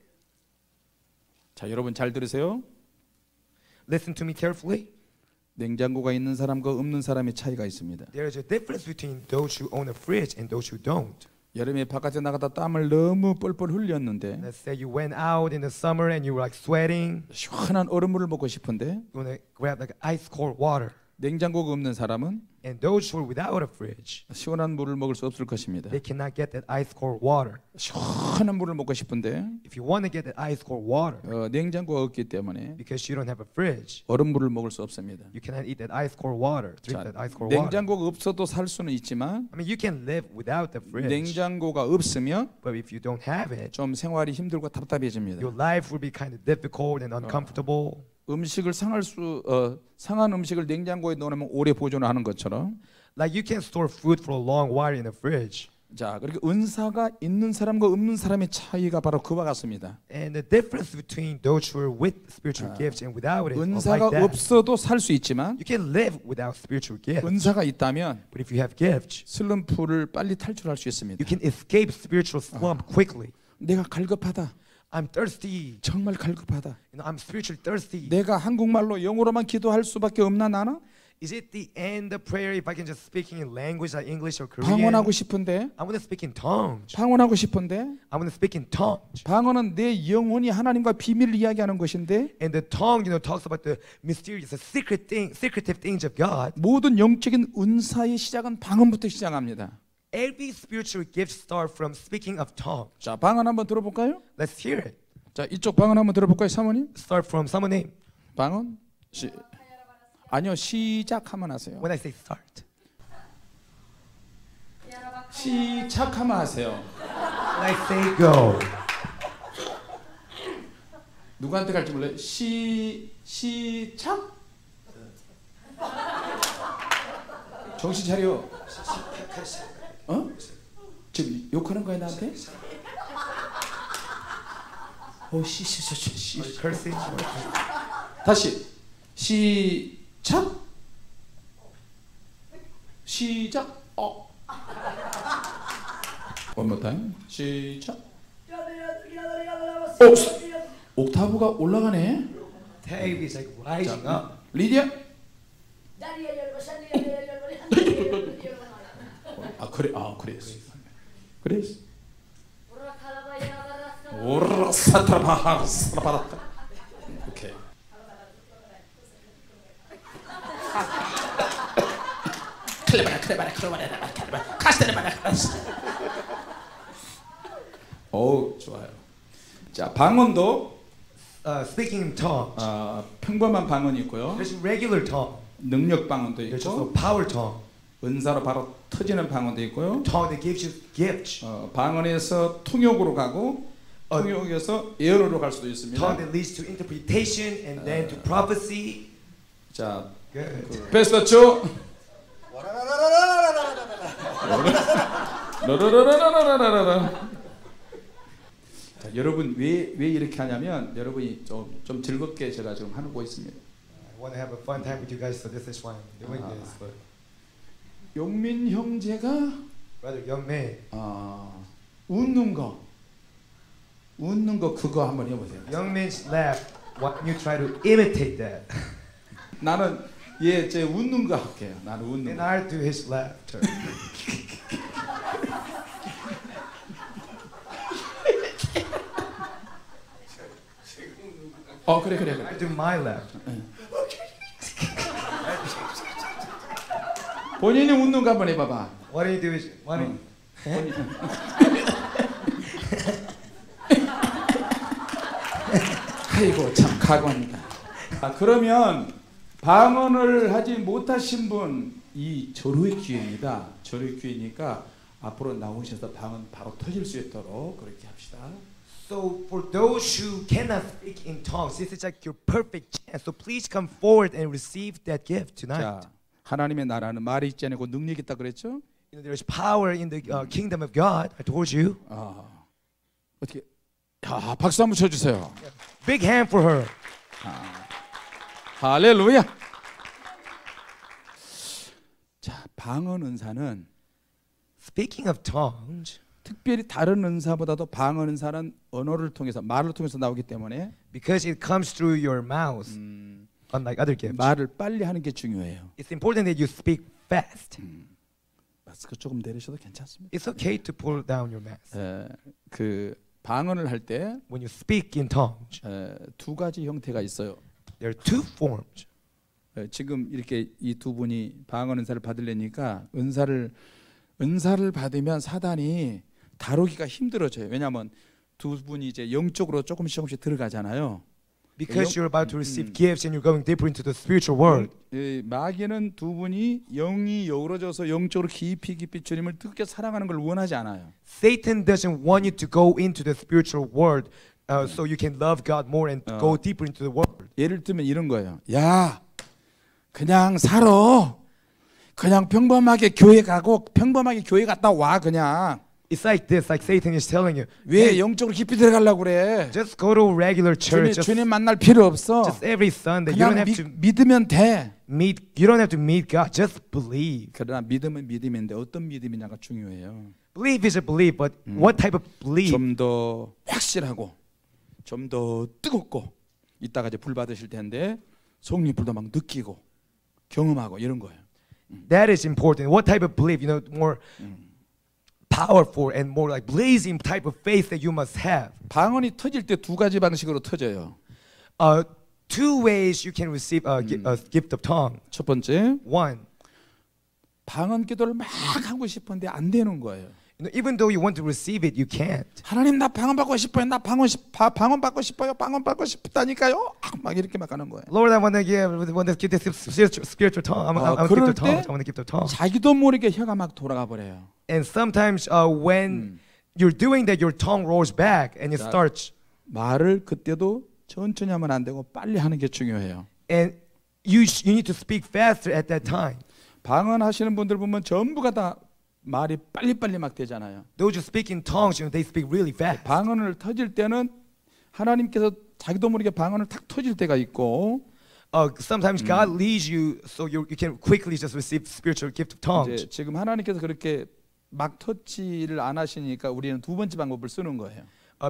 자, 여러분 잘 들으세요. Listen to me carefully. 냉장고가 있는 사람과 없는 사람의 차이가 있습니다. There is a difference between those who own a fridge and those who don't. 여름에 바깥에 나가다 땀을 너무 뻘뻘 흘렸는데 Let's say you went out in the summer and you were like sweating. 시원한 얼음물을 먹고 싶은데 You want to grab like ice cold water. 냉장고가 없는 사람은 And those who are without a fridge, 시원한 물을 먹을 수 없을 것입니다. they cannot get that ice cold water. 시원한 물을 먹고 싶은데 If you want to get that ice cold water, 냉장고가 없기 때문에 because you don't have a fridge, 얼음물을 먹을 수 없습니다. you cannot eat that ice cold water, drink 자, that ice cold water. 냉장고가 없어도 살 수는 있지만 I mean, you can live without the fridge, 냉장고가 없으면 but if you don't have it, 좀 생활이 힘들고 답답해집니다. your life will be kind of difficult and uncomfortable. 음식을 상한 음식을 냉장고에 넣으면 오래 보존하는 것처럼 Like you can store food for a long while in a fridge. 자, 그렇게 은사가 있는 사람과 없는 사람의 차이가 바로 그와 같습니다. And the difference between those who are with spiritual gifts and without it, 은사가 like that. 없어도 살 수 있지만 You can live without spiritual gifts. 은사가 있다면 But if you have gifts, 슬럼프를 빨리 탈출할 수 있습니다. you can escape spiritual slump quickly. 내가 갈급하다. I'm thirsty. 정말 갈급하다. I'm spiritually thirsty. 내가 한국말로 영어로만 기도할 수밖에 없나 나는? Is it the end of prayer if I can just speak in language like English or Korean? 방언하고 싶은데 I want to speak in tongues. 방언하고 싶은데 I want to speak in tongues. 방언은 내 영혼이 하나님과 비밀을 이야기하는 것인데 And the tongue, talks about the mysterious, the secretive things of God. 모든 영적인 은사의 시작은 방언부터 시작합니다. Every spiritual gift starts from speaking of tongues. 자, 방언 한번 들어볼까요? Let's hear it. 자, 이쪽 방언 한번 들어볼까요, 사모님? Start from someone name. 방언? 아니요, 시작하면 하세요. When I say start. 시작하면 하세요. When I say go. 누구한테 갈지 몰라요. 시작. 정신 차려. 어? 지금 욕하는 거야 나한테? Cursing. 다시 시작. One more time. 시작. 옥타브가 올라가네. Octave is like rising up. 리디아. 그래. 그래. 오라 사트라바 사라바다. 오케이. 오, 좋아요. 자, 방언도 Speaking in tongues. 평범한 방언이 있고요. There's regular tongue. 능력 방언도 There's 있고 also power tongue. 은사로 바로 터지는 방언도 있고요. Tongue that gives you gifts. 방언에서 통역으로 가고 통역에서 예언으로 갈 수도 Tongue 있습니다. that leads to interpretation and then to prophecy. 자, Good. 베스트 2. 자, 여러분 왜 이렇게 하냐면 여러분이 좀 즐겁게 제가 지금 하고 있습니다. I want to have a fun time with you guys, so this is why I'm doing this. But 용민 형제가 brother, young man, 웃는 거 그거 한번 해보세요. young man's laugh. Why don't you try to imitate that? 나는 제 웃는 거 할게요. 나는 웃는 And 거. I'll do his laughter. 그래. I do my laughter. 본인이 웃는 거 한번 해봐봐. What do you do? Is why don't 아이고 참 각오합니다. 그러면 방언을 하지 못하신 분 이 절호의 기회입니다. 절호의 기회니까 앞으로 나오셔서 방언 바로 터질 수 있도록 그렇게 합시다. So for those who cannot speak in tongues, this is like your perfect chance. So please come forward and receive that gift tonight. 자, 하나님의 나라는 말이 있지 않고 능력이 있다 그랬죠? You know, there's power in the kingdom of God. I told you. 어떻게? 야, 박수 한번 쳐주세요. Big hand for her. 할렐루야. 자, 방언 은사는 Speaking of tongues, 특별히 다른 은사보다도 방언 은사는 언어를 통해서 말을 통해서 나오기 때문에 because it comes through your mouth, unlike other gifts, 말을 빨리 하는 게 중요해요. it's important that you speak fast. 마스크 조금 내리셔도 괜찮습니다. It's okay to pull down your mask. 그 방언을 할 때 When you speak in tongues, 두 가지 형태가 있어요. there are two forms. 지금 이렇게 이 두 분이 방언 은사를 받으려니까 은사를 받으면 사단이 다루기가 힘들어져요. 왜냐하면 두 분이 이제 영적으로 조금씩 들어가잖아요. Because you're about to receive gifts and you're going deeper into the spiritual world. 마귀는 두 분이 영이 여우러져서 영적으로 깊이 주님을 뜨겁게 사랑하는 걸 원하지 않아요. Satan doesn't want you to go into the spiritual world so you can love God more and go deeper into the world. 예를 들면 이런 거예요. 야, 그냥 살아. 그냥 평범하게 교회 가고 평범하게 교회 갔다 와 그냥. It's like this, like Satan is telling you. 왜 영적으로 깊이 들어가려고 그래? Just go to regular church. 주님 만날 필요 없어. Just every Sunday. You don't 그냥 have to 믿으면 돼. meet. You don't have to meet God. Just believe. 그러나 믿음은 믿음인데 어떤 믿음이냐가 중요해요. Believe is a belief, but what type of belief? 좀 더 확실하고, 좀 더 뜨겁고, 이따가 이제 불 받으실 텐데 성령 불도 막 느끼고 경험하고 이런 거예요. That is important. What type of belief? You know, more powerful and more like blazing type of faith that you must have. 방언이 터질 때 두 가지 방식으로 터져요. Two ways you can receive a gift of tongue. 첫 번째, One, 방언 기도를 막 하고 싶은데 안 되는 거예요. you know, even though you want to receive it, you can't. 하나님 나 방언 받고 싶어요. 나 방언 받고 싶어요. 방언 받고 싶다니까요. 막 이렇게 막 하는 거예요. Lord, I want to give this spiritual tongue. I want to give the tongue. I want to give the tongue. 자기도 모르게 혀가 막 돌아가 버려요. And sometimes when you're doing that, your tongue rolls back and it starts. 말을 그때도 천천히 하면 안 되고 빨리 하는 게 중요해요. And you need to speak faster at that time. 방언 하시는 분들 보면 전부가 다 말이 빨리빨리 막 되잖아요. Those who speak in tongues, you know, they speak really fast. 방언을 터질 때는 하나님께서 자기도 모르게 방언을 탁 터질 때가 있고 Sometimes God leads you so you can quickly just receive spiritual gift of tongues. 이제 지금 하나님께서 그렇게 막 터치를 안 하시니까 우리는 두 번째 방법을 쓰는 거예요.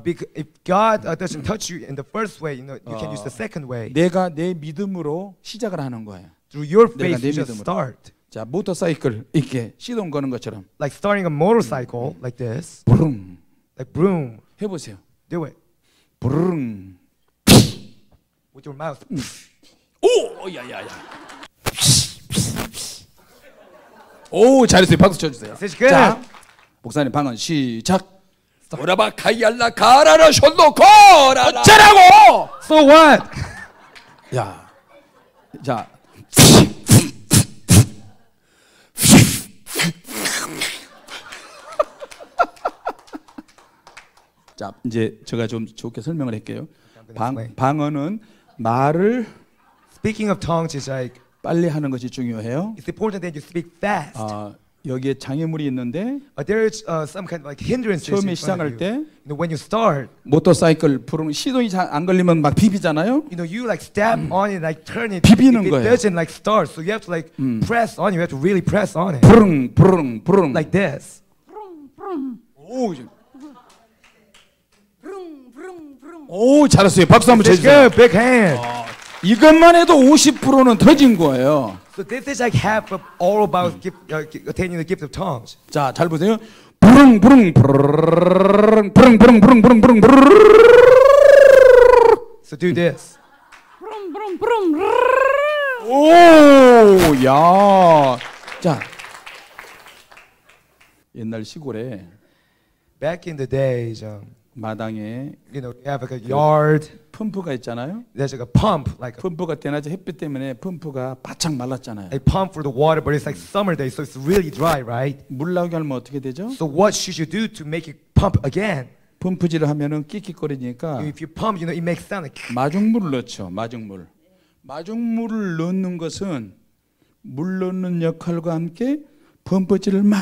Because if God doesn't touch you in the first way, you know, you can use the second way. 내가 내 믿음으로 시작을 하는 거예요. Through your 내가 faith, 내 you just 믿음으로. start. 자, 모터사이클 이렇게 시동 거는 것처럼 Like starting a motorcycle like this, 부릉 like broom. 해보세요. Do it 부릉. with your mouth. 오, 야야야. 오, 잘했어요. 박수 쳐주세요. This is good. 자, 목사님 방언 시작. 오라바 카이알라 가라라 션도 거라라. 어쩌라고? So what? 야, 자. 자, 이제 제가 좀 좋게 설명을 할게요. 방언은 말을 Speaking of tongues is like 빨리 하는 것이 중요해요. it's important that you speak fast. 여기에 장애물이 있는데 There is some kind of like hindrances 처음에 in front of 시작할 you. 때 You know, when you start, 모터사이클 부르는 시동이 잘 안 걸리면 막 비비잖아요. you know, you like step on it, like turn it. 비비는 If it 거예요. doesn't like start, so you have to like press on. You have to really press on it, 부릉 부릉 부릉. like this. 오, 잘했어요. 박수 한번 That's 쳐주세요. good. Big hand. 이것만 해도 50%는 터진 거예요. So this is like half of all about attaining the gift of tongues. 자, 잘 보세요. 부릉 부릉 부릉 부릉 부릉 부릉 부릉 부릉 부릉. So do this. 오, 야. 자. 옛날 시골에 Back in the days, 마당에 you know, you have like a yard. 펌프가 있잖아요. There's like a pump, like 펌프가 대낮에 햇빛 때문에 펌프가 바짝 말랐잖아요. a pump for the water, but it's like summer days, so it's really dry, right? 물 나오게 하면 어떻게 되죠? So what should you do to make it pump again? 펌프질을 하면은 끽끽거리니까 If you pump, you know, it makes sound like. 마중물을 넣죠. 마중물. 마중물을 넣는 것은 물 넣는 역할과 함께 펌프질을 막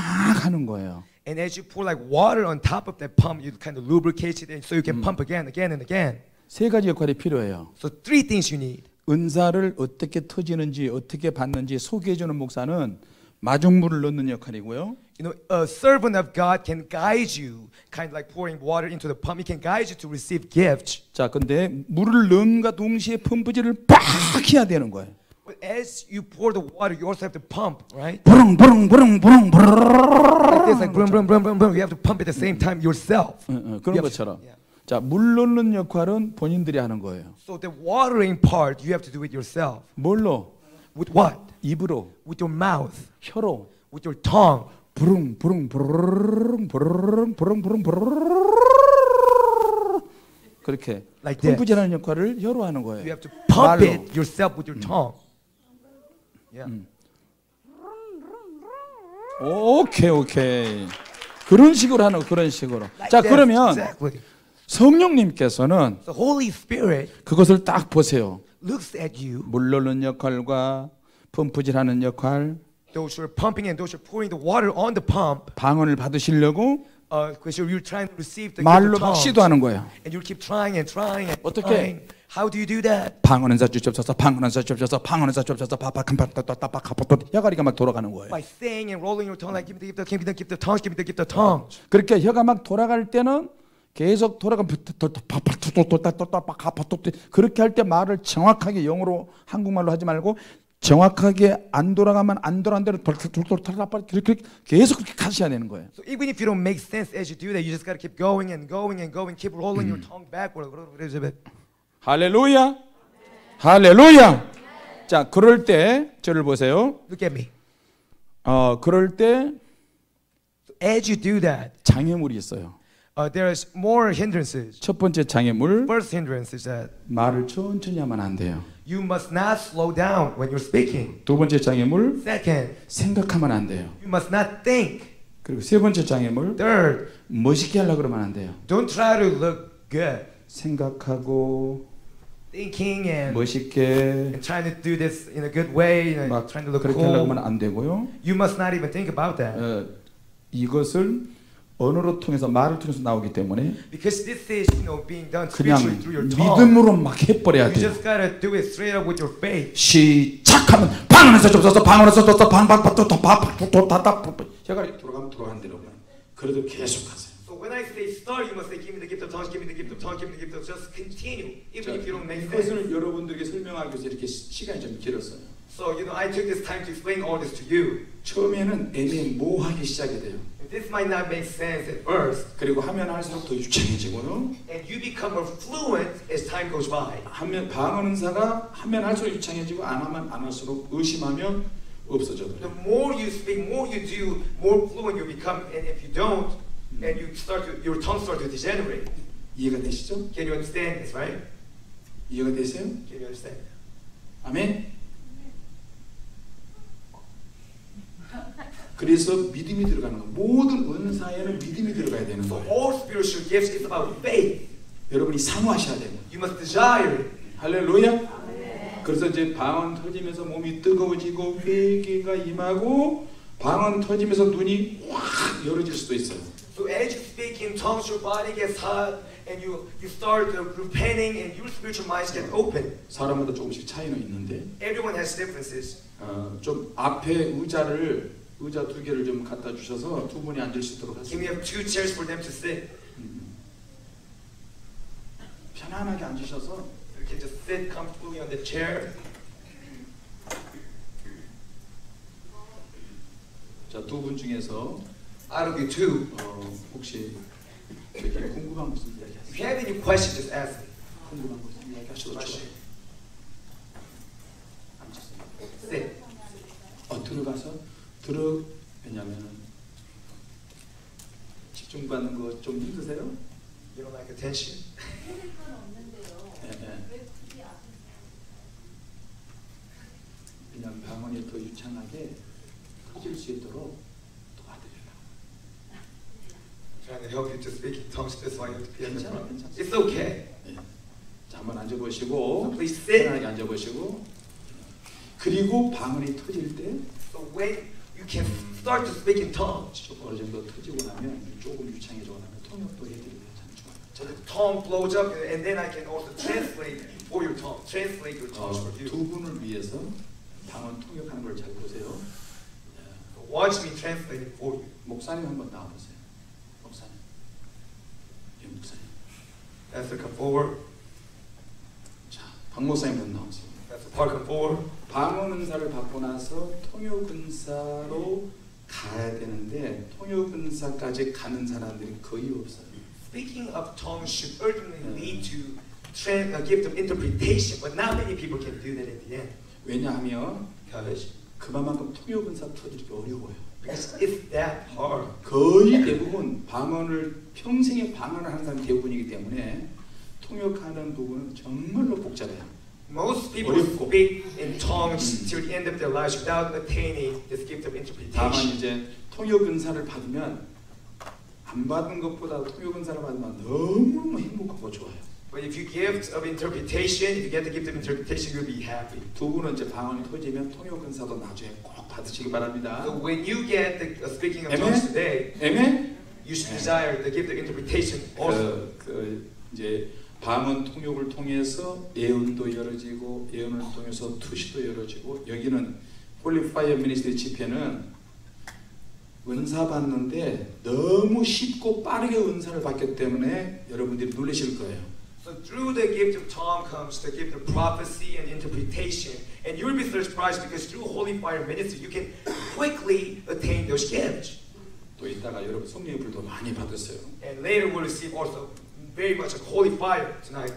하는 거예요. And as you pour like water on top of that pump, you kind of lubricate it, and so you can pump again, again, and again. 세 가지 역할이 필요해요. So 3 things you need. 은사를 어떻게 터지는지 어떻게 받는지 소개해주는 목사는 마중물을 넣는 역할이고요. You know, a servant of God can guide you, kind of like pouring water into the pump. He can guide you to receive gifts. 자, 근데 물을 넣음과 동시에 펌프질을 빡 해야 되는 거예요. But as you pour the water, you also have to pump, right? 부릉 부릉 부릉 부릉 부릉. Like this, like brum, brum, brum, brum, brum. You have to pump at the same time yourself. 그런 것처럼. 자, 물 넣는 역할은 본인들이 하는 거예요. So the watering part, you have to do it yourself. 뭘로? With what? 입으로, With your mouth, 혀로. with your tongue. 부릉 부릉 부릉 부릉 부릉 부릉 부릉. 그렇게 Like that. 펌프질하는 역할을 혀로 하는 거예요. You have to pump 말로. it yourself with your tongue. Yeah. 오케이. 그런 식으로 하는 거, 그런 식으로. Like 자, that, 그러면 exactly. 성령님께서는 The Holy Spirit 그것을 딱 보세요. looks at you. 물 넣는 역할과 펌프질하는 역할, Those who are pumping and those who are pouring the water on the pump, 방언을 받으시려고 because you're trying to receive the gift 말로 of 막 tongues. 시도하는 거예요. And you keep trying and trying and 어떻게? trying. How do you do that? 방언은사 주옵소서, 방언은사 주옵소서, 방언은사 주옵소서, 혀가리가 막 돌아가는 거예요. By saying and rolling your tongue like give me the gift of, give me the gift of tongues, give me the gift of tongues. 그렇게 혀가 막 돌아갈 때는 계속 돌아가면 그렇게 할 때 말을 정확하게 영어로 한국말로 하지 말고 정확하게 안 돌아가면 안 돌아간 대로 그렇게 계속 그렇게 하셔야 되는 거예요. So even if you don't make sense as you do that, you just gotta keep going and going and going, keep rolling your tongue backward. 할렐루야, 할렐루야. 자, 그럴 때 저를 보세요. Look at me. 그럴 때 As you do that, 장애물이 있어요. there is more hindrances. 첫 번째 장애물, First hindrance is that 말을 천천히 하면 안 돼요. you must not slow down when you're speaking. 두 번째 장애물, Second, 생각하면 안 돼요. you must not think. 그리고 세 번째 장애물, Third, 멋있게 하려고 그러면 안 돼요. don't try to look good. 생각하고 Thinking and 멋있게 and trying to do this in a good way, you know, 막 trying to look 그렇게 하려고 cool. 하면 안 되고요. You must not even think about that. 이것을 언어로 통해서 말을 통해서 나오기 때문에 Because this is, you know, being done 그냥 spiritually through your tongue. 믿음으로 막 해버려야 You 돼요. just gotta do it straight up with your faith. 시작하면 방언에서 좁서서 방언에서 좁서 혀가 돌아가면 돌아간 대로 그래도 계속 하세요. So when I say start, you must say, give me the gift of tongues, give me the gift of tongues, give me the gift of tongues. Just continue, even if you don't make sense. 이것을 여러분들에게 설명하기 위해서 이렇게 시간이 좀 길었어요. So, you know, I took this time to explain all this to you. 처음에는 애매모호하게 시작이 돼요. This might not make sense at first, 그리고 하면 할수록 더 유창해지고요. and you become more fluent as time goes by. 하면 방언 은사가 하면 할수록 유창해지고 안 하면 안 할수록 의심하면 없어져 The 버려요. more you speak, more you do, more fluent you become. And if you don't, and your tongue start to degenerate. 이해가 되시죠? Can you understand this, right? 이해가 되세요? Can you understand? 아멘. 그래서 믿음이 들어가는 거. 모든 은사에는 믿음이 들어가야 되는 So 거예요. all spiritual gifts is about faith. 여러분이 사모하셔야 돼요. You must desire it. 할렐루야. 그래서 이제 방언 터지면서 몸이 뜨거워지고 회개가 임하고 방언 터지면서 눈이 확 열어질 수도 있어요. So as you speak in tongues, your body gets hot, and you start repenting, and your spiritual minds get open. 사람마다 조금씩 차이는 있는데 Everyone has differences. 좀 앞에 의자 2개를 좀 갖다 주셔서 두 분이 앉을 수 있도록 Can we 하세요. have 2 chairs for them to sit? 편안하게 앉으셔서 You can just sit comfortably on the chair. 자, 두 분 중에서 Out of you two, 혹시 저기 궁금한 것을 if 이야기하세요. you have any questions, just ask me. 궁금한 것을 이야기하셔도 좋아요. 앉으세요. Sit. 들어가서 왜냐면은 집중받는 거 좀 힘드세요? You don't like attention? 예. 그냥 방언이 더 유창하게 터질 수 있도록 도와드리려고. Trying to help you to speak in tongues just like you 괜찮아, have 괜찮아. It's okay. 예. 자, 한번 앉아보시고 Please sit. 편안하게 앉아보시고 그리고 방언이 터질 때 So when you can start to speak in tongues, 좀 어느 정도 터지고 나면 조금 유창해지고 나면 통역도 해드리면 참 좋아요. so the tongue blows up, and then I can also translate for your tongue, translate your tongues for you. 두 분을 위해서 방언 통역하는 걸 잘 보세요. So watch me translate it for you. 목사님 한번 나와보세요. 목사님. 예, 목사님. Pastor, come forward. 자, 박 목사님 한번 나오세요. Pastor Park, come forward. 방언 은사를 받고 나서 통역 은사로 가야 되는데 통역 은사까지 가는 사람들이 거의 없어요. Speaking of tongues should urgently lead to a gift of interpretation, but not many people can do that at the end. 왜냐하면 Because 그만큼 통역 은사 터지기 어려워요. it's that hard. 거의 대부분 방언을 평생에 방언을 하는 사람이 대부분이기 때문에 통역하는 부분은 정말로 복잡해요. Most people 어렵고. speak in tongues till the end of their lives without attaining this gift of 다만 interpretation. 이제 통역 은사를 받으면 안 받은 것보다 통역 은사를 받으면 너무 행복하고 좋아요. But if you gift of interpretation, if you get the gift of interpretation, you'll be happy. 두 분은 이제 방언이 터지면 통역 은사도 나중에 꼭 받으시기 바랍니다. So when you get the speaking of Amen? tongues today, 아멘. you should desire the gift of interpretation also. 이제 방언 통역을 통해서 예언도 열어지고 예언을 통해서 투시도 열어지고 여기는 홀리 파이어 미니스트리 집회는 은사 받는데 너무 쉽고 빠르게 은사를 받기 때문에 여러분들이 놀라실 거예요. So through the gift of tongue comes the gift of prophecy and interpretation, and you'll be surprised because through Holy Fire Ministry you can quickly attain those gifts. 또 이따가 여러분 성령의 불도 많이 받으세요. And later we'll receive also very much of Holy Fire tonight.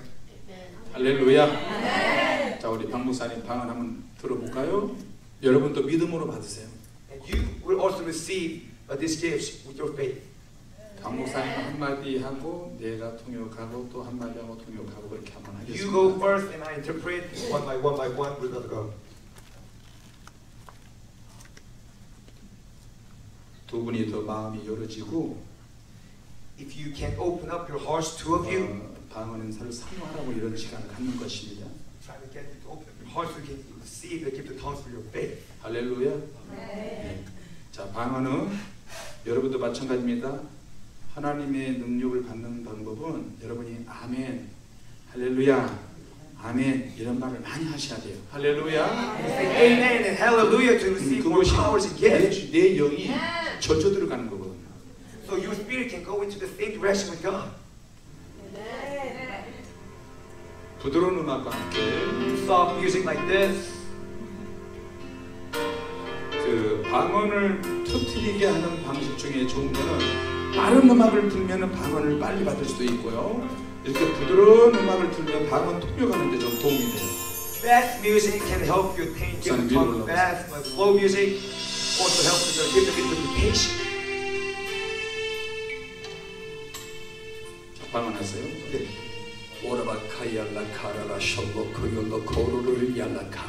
할렐루야. 자, 우리 박 목사님 방언 한번 들어볼까요? 여러분도 믿음으로 받으세요. And you will also receive these gifts with your faith. 박 목사님 한마디 하고 내가 통역하고 또 한마디 하고 통역하고 그렇게 한번 You go 하겠습니다. first and I interpret one by one. We're gonna go. 두 분이 더 마음이 열어지고 If you can open up your hearts, two of you, 방언 은사를 사모하라고 이런 시간을 갖는 것입니다. try to get you to open up your hearts so you can receive the gift of tongues for your faith. 할렐루야. 네. 자, 방언은 여러분도 마찬가지입니다. 하나님의 능력을 받는 방법은 여러분이 아멘, 할렐루야, 아멘 이런 말을 많이 하셔야 돼요. 할렐루야. Say amen and hallelujah to receive more 그것이 powers and gifts. 내 영이 젖어 들어가는 거거든요. So your spirit can go into the same direction with God. 부드러운 음악과 함께 Soft music like this. 그 방언을 터뜨리게 하는 방식 중에 좋은 거는 빠른 음악을 들면은 방언을 빨리 받을 수도 있고요. 이렇게 부드러운 음악을 들면 방언 통역하는 데 좀 도움이 돼요. Fast music can help you attain gift of tongue fast, but slow music also helps with the gift of interpretation. 방언하세요. 오라바카얄라 카라라 셜로코yor로 코로를 얄라카.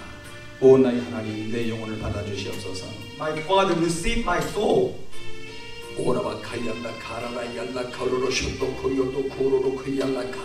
오 나의 하나님 내 영혼을 받아주시옵소서. My Father, receive my soul. 오라바카얄라 카라라 얄라 코로로 셜로코yor로 코로로 그 얄라카.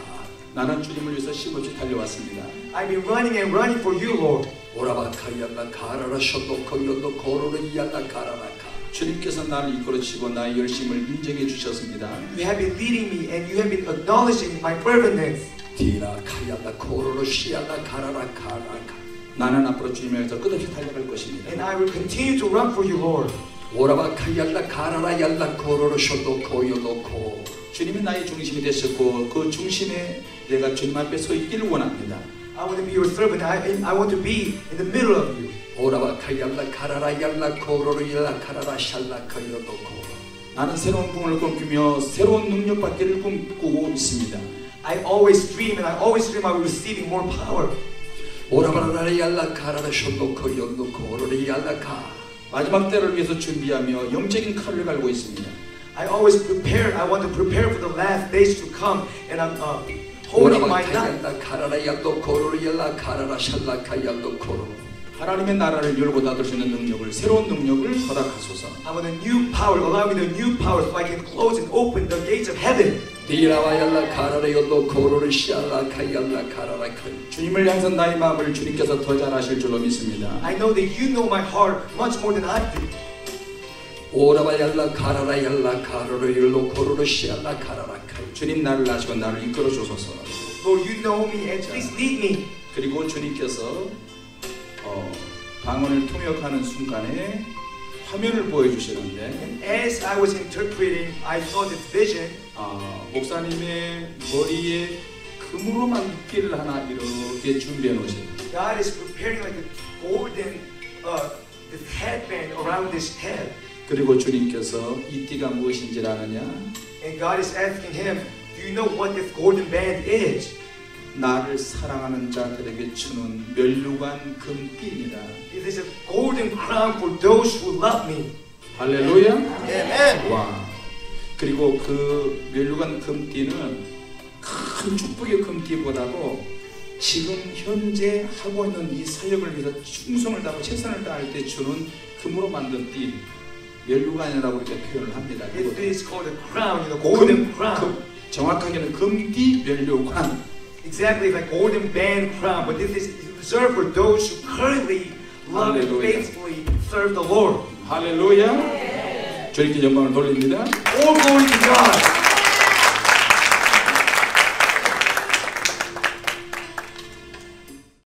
나는 주님을 위해서 쉼없이 달려왔습니다. I've been running and running for you, Lord. 오라바카얄라 카라라 셜로코yor로 코로를 얄라 카라라카. 주님께서 나를 이끌어주시고 나의 열심을 인정해 주셨습니다. You have been leading me and you have been acknowledging my ferventness. 디라 카얄라 코로로 시얄라 카라라 카라카. 나는 앞으로 주님을 위해서 끝없이 달려갈 And 것입니다. I will continue to run for you, Lord. 오라바카얄라 카라라 얄라 코로로 셜로코yor로 코. 주님이 나의 중심이 되셨고 그 중심에 내가 주님 앞에 서 있기를 원합니다. I want to be your servant. I want to be in the middle of you. 오라바카얄라 카라라 얄라 코로로 얄라 카라라 샬라코yor로 코. 나는 새로운 꿈을 꿈꾸며 새로운 능력 받기를 꿈꾸고 있습니다. I always dream and I always dream I will receiving more power. 오라바라라 얄라 카라라 셜로코yor로 코로로 얄라카. 마지막 때를 위해서 준비하며 영적인 칼을 갈고 있습니다. I always prepare. I want to prepare for the last days to come, and I'm holding my knife. 오라바카얄라 카라라 얄로 코로로 얄라 카라라 샬라카 얄로 코로. 하나님의 나라를 열고 닫을 수 있는 능력을 새로운 능력을 허락하소서. I want a new power. Allow me the new power so I can close and open the gates of heaven. 디라와 얄라 카라라 얄로 코로로 샬라카 얄라 카라라카. 주님을 향한 나의 마음을 주님께서 더 잘 아실 줄로 믿습니다. I know that you know my heart much more than I do. 오라바 얄라 카라라 얄라 카로로 얄로 코로로 샬라 카라라카. 주님 나를 아시고 나를 이끌어 주소서. Lord, you know me and please lead me. 그리고 주님께서 방언을 통역하는 순간에 화면을 보여주시는데 And as I was interpreting, I saw this vision. 목사님의 머리에 금으로 만든 띠를 하나 이렇게 준비해 놓으셨어요. God is preparing like a golden this headband around his head. 그리고 주님께서 이 띠가 무엇인지 아느냐? And God is asking him, do you know what this golden band is? 나를 사랑하는 자들에게 주는 면류관 금띠입니다. It is a golden crown for those who love me. 할렐루야. Amen. 와. 그리고 그 면류관 금띠는 큰 축복의 금띠보다도 지금 현재 하고 있는 이 사역을 위해서 충성을 다하고 최선을 다할 때 주는 금으로 만든 띠, 면류관이라고 이렇게 표현을 합니다. It is called a crown, you know, golden crown. 정확하게는 금띠 면류관. Exactly like golden band crown, but this is reserved for those who currently love and Hallelujah. faithfully serve the Lord. 할렐루야. 주님께 영광을 돌립니다. All glory to God.